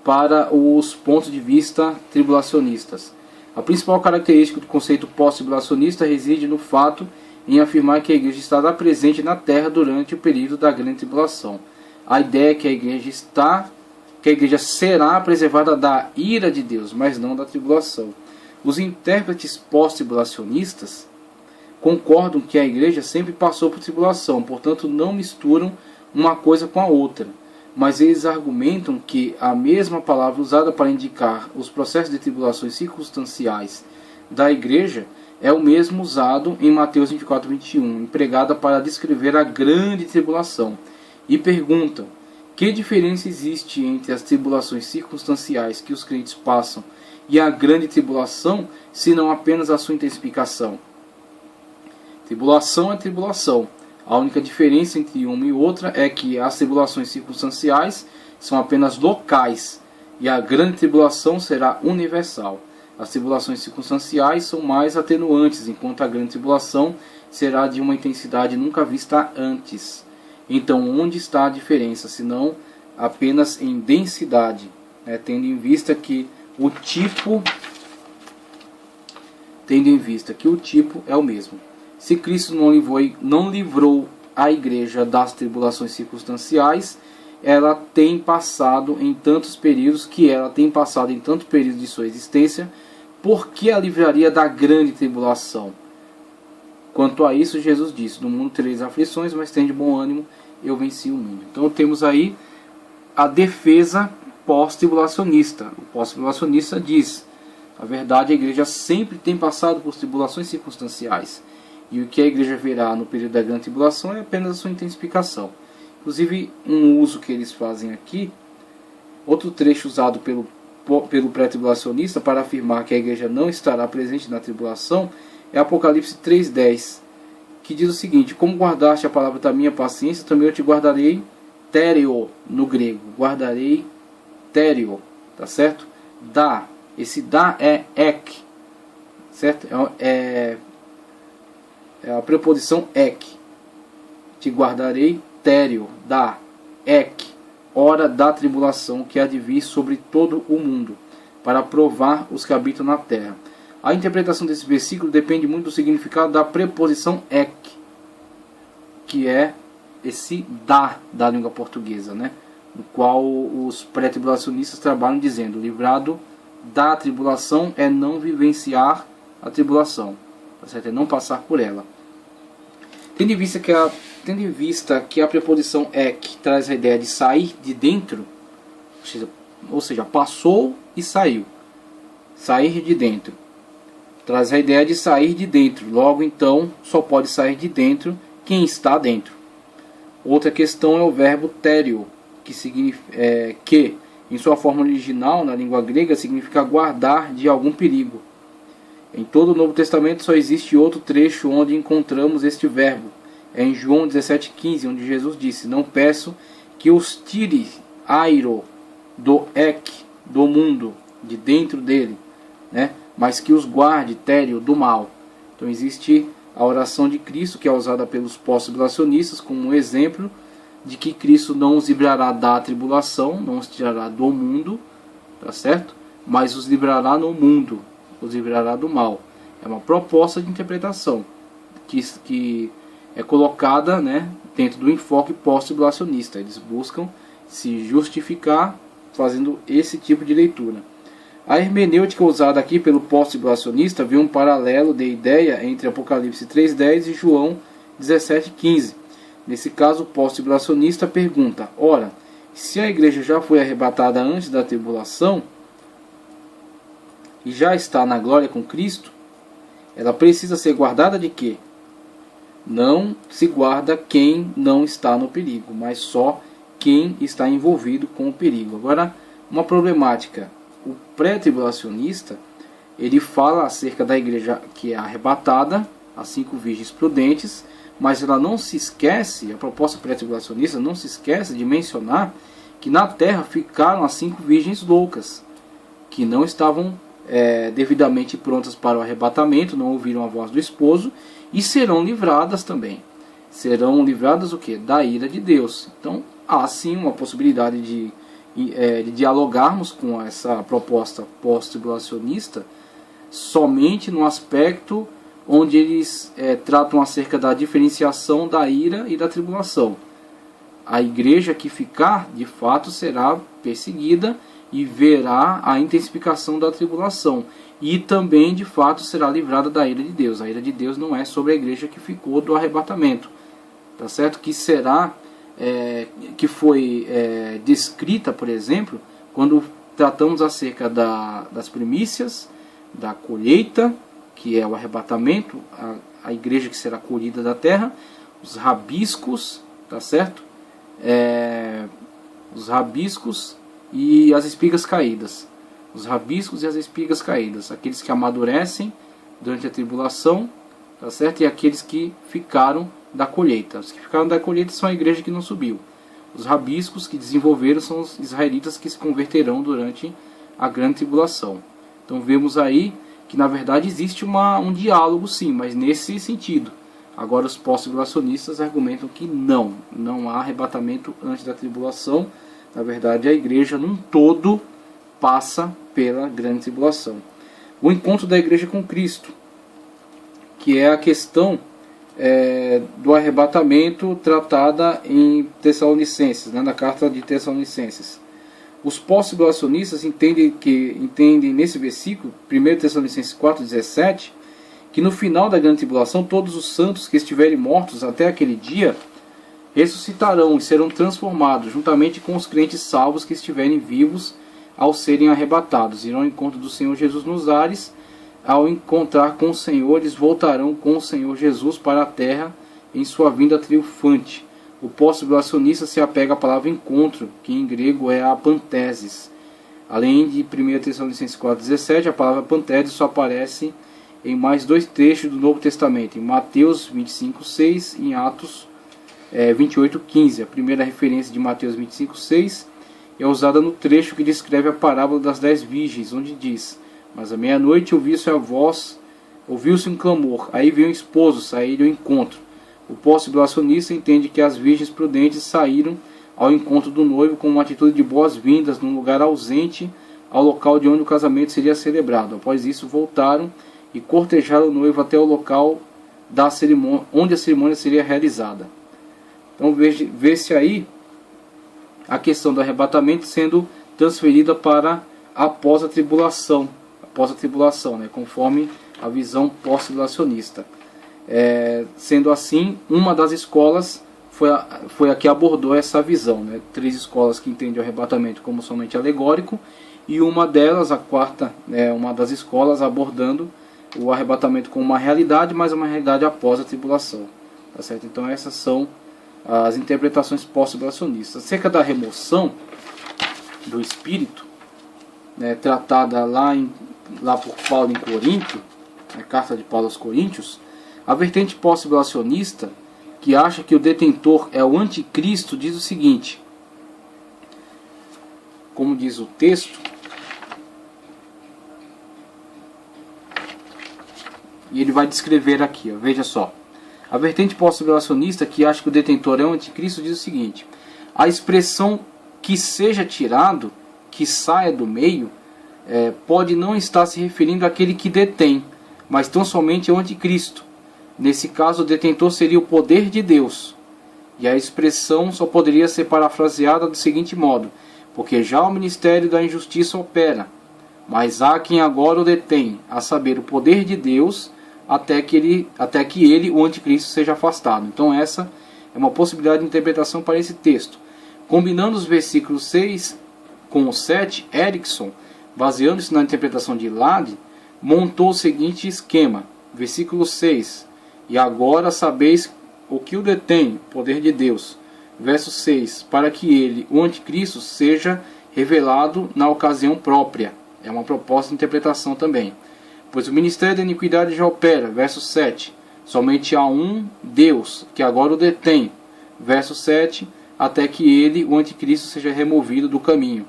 para os pontos de vista tribulacionistas. A principal característica do conceito pós-tribulacionista reside no fato em afirmar que a igreja estará presente na terra durante o período da grande tribulação. A ideia é que a igreja será preservada da ira de Deus, mas não da tribulação. Os intérpretes pós-tribulacionistas concordam que a igreja sempre passou por tribulação, portanto não misturam uma coisa com a outra. Mas eles argumentam que a mesma palavra usada para indicar os processos de tribulações circunstanciais da igreja é o mesmo usado em Mateus 24, 21, empregada para descrever a grande tribulação. E perguntam: que diferença existe entre as tribulações circunstanciais que os crentes passam e a grande tribulação, se não apenas a sua intensificação? Tribulação é tribulação. A única diferença entre uma e outra é que as tribulações circunstanciais são apenas locais e a grande tribulação será universal. As tribulações circunstanciais são mais atenuantes, enquanto a grande tribulação será de uma intensidade nunca vista antes. Então, onde está a diferença, se não apenas em densidade, né? Tendo em vista que o tipo é o mesmo. Se Cristo não livrou a igreja das tribulações circunstanciais, ela tem passado em tantos períodos de sua existência, por que a livraria da grande tribulação? Quanto a isso, Jesus disse: no mundo tereis aflições, mas tende bom ânimo, eu venci o mundo. Então temos aí a defesa pós-tribulacionista. O pós-tribulacionista diz: a verdade, a igreja sempre tem passado por tribulações circunstanciais. E o que a igreja verá no período da grande tribulação é apenas a sua intensificação. Inclusive, um uso que eles fazem aqui, outro trecho usado pelo pré-tribulacionista para afirmar que a igreja não estará presente na tribulação, é Apocalipse 3:10, que diz o seguinte: como guardaste a palavra da minha paciência, também eu te guardarei, tério no grego, guardarei, tério, tá certo? Dá, esse dá é ek, certo? É a preposição ek, te guardarei, tério, dá, ek, hora da tribulação que há de vir sobre todo o mundo, para provar os que habitam na terra. A interpretação desse versículo depende muito do significado da preposição ek, que é esse dá da língua portuguesa, né? No qual os pré-tribulacionistas trabalham dizendo: livrado da tribulação é não vivenciar a tribulação, tá certo? É não passar por ela. Tendo em vista que a preposição ek traz a ideia de sair de dentro, ou seja, passou e saiu, sair de dentro, traz a ideia de sair de dentro. Logo, então, só pode sair de dentro quem está dentro. Outra questão é o verbo tério, que em sua forma original na língua grega significa guardar de algum perigo. Em todo o Novo Testamento só existe outro trecho onde encontramos este verbo. É em João 17,15, onde Jesus disse: não peço que os tire airo do ek, do mundo, de dentro dele, né? Mas que os guarde, tério, do mal. Então existe a oração de Cristo, que é usada pelos pós-tribulacionistas como um exemplo de que Cristo não os livrará da tribulação, não os tirará do mundo, tá certo? Mas os livrará no mundo, os livrará do mal. É uma proposta de interpretação que é colocada, né, dentro do enfoque pós-tribulacionista. Eles buscam se justificar fazendo esse tipo de leitura. A hermenêutica usada aqui pelo pós-tribulacionista vê um paralelo de ideia entre Apocalipse 3,10 e João 17,15. Nesse caso, o pós-tribulacionista pergunta: ora, se a igreja já foi arrebatada antes da tribulação e já está na glória com Cristo, ela precisa ser guardada de quê? Não se guarda quem não está no perigo, mas só quem está envolvido com o perigo. Agora, uma problemática: o pré-tribulacionista, ele fala acerca da igreja que é arrebatada, as 5 virgens prudentes, mas ela não se esquece, a proposta pré-tribulacionista não se esquece de mencionar que na terra ficaram as 5 virgens loucas, que não estavam devidamente prontas para o arrebatamento, não ouviram a voz do esposo, e serão livradas também. Serão livradas o quê? Da ira de Deus. Então há sim uma possibilidade de dialogarmos com essa proposta pós-tribulacionista somente no aspecto onde eles tratam acerca da diferenciação da ira e da tribulação. A igreja que ficar, de fato, será perseguida e verá a intensificação da tribulação. E também, de fato, será livrada da ira de Deus. A ira de Deus não é sobre a igreja que ficou do arrebatamento, tá certo? Que será, que foi descrita, por exemplo, quando tratamos acerca das primícias, da colheita, que é o arrebatamento, a igreja que será colhida da terra, os rabiscos, tá certo? Os rabiscos e as espigas caídas. Os rabiscos e as espigas caídas, aqueles que amadurecem durante a tribulação, tá certo? E aqueles que ficaram da colheita. Os que ficaram da colheita são a igreja que não subiu. Os rabiscos que desenvolveram são os israelitas que se converterão durante a grande tribulação. Então vemos aí que na verdade existe um diálogo sim, mas nesse sentido. Agora os pós-tribulacionistas argumentam que não há arrebatamento antes da tribulação. Na verdade a igreja num todo passa pela grande tribulação. O encontro da igreja com Cristo, que é a questão do arrebatamento tratada em Tessalonicenses, né, na carta de Tessalonicenses. Os pós-tribulacionistas entendem nesse versículo, 1 Tessalonicenses 4,17, que no final da grande tribulação todos os santos que estiverem mortos até aquele dia ressuscitarão e serão transformados, juntamente com os crentes salvos que estiverem vivos ao serem arrebatados. Irão ao encontro do Senhor Jesus nos ares. Ao encontrar com o Senhor, eles voltarão com o Senhor Jesus para a terra em sua vinda triunfante. O pós-tribulacionista se apega à palavra encontro, que em grego é a pantesis. Além de 1 Tessalonicenses 4,17, a palavra pantesis só aparece em mais dois trechos do Novo Testamento, em Mateus 25:6 e em Atos 28:15. A primeira referência de Mateus 25:6 é usada no trecho que descreve a parábola das 10 virgens, onde diz: mas à meia-noite ouviu-se um clamor, aí veio o esposo, saíram ao encontro. O pós-tribulacionista entende que as virgens prudentes saíram ao encontro do noivo com uma atitude de boas-vindas num lugar ausente ao local de onde o casamento seria celebrado. Após isso, voltaram e cortejaram o noivo até o local da cerimônia, onde a cerimônia seria realizada. Então vê-se aí a questão do arrebatamento sendo transferida para após a tribulação, né, conforme a visão pós-tribulacionista. Sendo assim, uma das escolas foi a que abordou essa visão, né? 3 escolas que entendem o arrebatamento como somente alegórico, e uma delas, a quarta, uma das escolas abordando o arrebatamento como uma realidade, mas uma realidade após a tribulação. Tá certo? Então essas são as interpretações pós-tribulacionistas. Acerca da remoção do Espírito, né, tratada lá por Paulo em Corinto, a carta de Paulo aos Coríntios, a vertente pós-tribulacionista, que acha que o detentor é o anticristo, diz o seguinte, como diz o texto, e ele vai descrever aqui, ó, veja só. A vertente pós-tribulacionista, que acha que o detentor é o anticristo, diz o seguinte: a expressão que seja tirado, que saia do meio, pode não estar se referindo àquele que detém, mas tão somente ao anticristo. Nesse caso, o detentor seria o poder de Deus. E a expressão só poderia ser parafraseada do seguinte modo: porque já o ministério da injustiça opera, mas há quem agora o detém, a saber, o poder de Deus, até que ele, o anticristo, seja afastado. Então essa é uma possibilidade de interpretação para esse texto. Combinando os versículos 6 com o 7, Erickson, baseando-se na interpretação de Lade, montou o seguinte esquema. Versículo 6: e agora sabeis o que o detém, o poder de Deus. Verso 6: para que ele, o anticristo, seja revelado na ocasião própria. É uma proposta de interpretação também. Pois o ministério da iniquidade já opera. Verso 7: somente há um Deus, que agora o detém. Verso 7: até que ele, o anticristo, seja removido do caminho.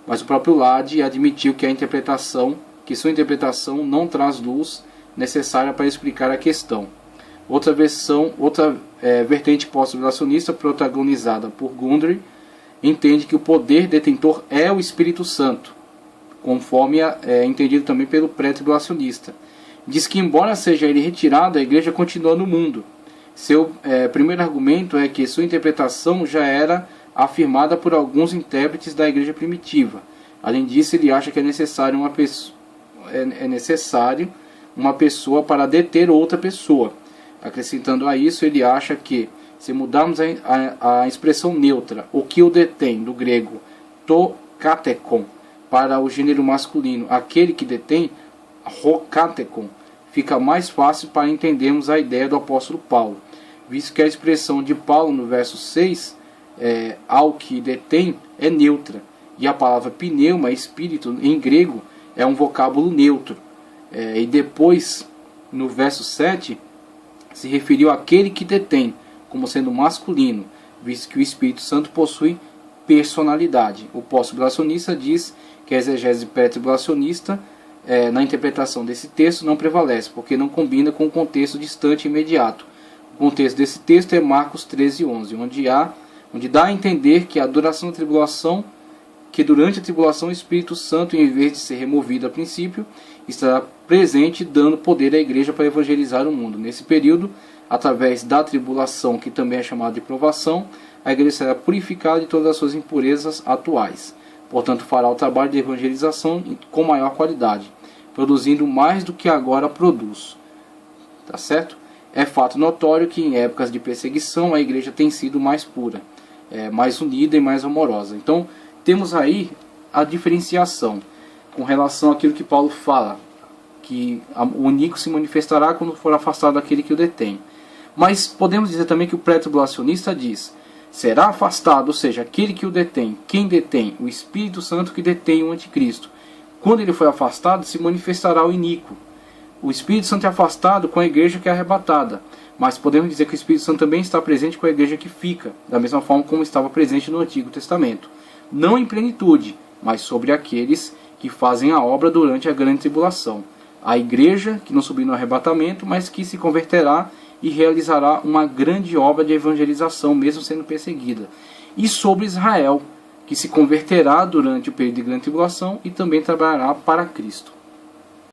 Mas o próprio Lade admitiu que sua interpretação não traz luz necessária para explicar a questão. Outra vertente pós-tribulacionista, protagonizada por Gundry, entende que o poder detentor é o Espírito Santo, conforme é entendido também pelo pré-tribulacionista. Diz que, embora seja ele retirado, a igreja continua no mundo. Seu primeiro argumento é que sua interpretação já era afirmada por alguns intérpretes da igreja primitiva. Além disso, ele acha que é necessário uma pessoa para deter outra pessoa. Acrescentando a isso, ele acha que, se mudarmos a expressão neutra, o que o detém, do grego to katekon, para o gênero masculino, aquele que detém, rokatekon, fica mais fácil para entendermos a ideia do apóstolo Paulo, visto que a expressão de Paulo no verso 6, ao que detém, é neutra, e a palavra pneuma, espírito, em grego, é um vocábulo neutro. E depois, no verso 7, se referiu àquele que detém, como sendo masculino, visto que o Espírito Santo possui personalidade. O pós-tribulacionista diz que a exegese pré-tribulacionista, na interpretação desse texto, não prevalece, porque não combina com o contexto distante e imediato. O contexto desse texto é Marcos 13:11, onde dá a entender que a duração da tribulação, que durante a tribulação o Espírito Santo, em vez de ser removido a princípio, estará presente, dando poder à igreja para evangelizar o mundo. Nesse período, através da tribulação, que também é chamada de provação, a igreja será purificada de todas as suas impurezas atuais. Portanto, fará o trabalho de evangelização com maior qualidade, produzindo mais do que agora produz. Tá certo? É fato notório que em épocas de perseguição a igreja tem sido mais pura, mais unida e mais amorosa. Então, temos aí a diferenciação com relação àquilo que Paulo fala, que o iníquo se manifestará quando for afastado aquele que o detém. Mas podemos dizer também que o pré-tribulacionista diz: será afastado, ou seja, aquele que o detém. Quem detém? O Espírito Santo que detém o anticristo. Quando ele foi afastado, se manifestará o iníquo. O Espírito Santo é afastado com a igreja que é arrebatada, mas podemos dizer que o Espírito Santo também está presente com a igreja que fica, da mesma forma como estava presente no Antigo Testamento. Não em plenitude, mas sobre aqueles que fazem a obra durante a grande tribulação. A igreja que não subiu no arrebatamento, mas que se converterá e realizará uma grande obra de evangelização, mesmo sendo perseguida. E sobre Israel, que se converterá durante o período de grande tribulação e também trabalhará para Cristo.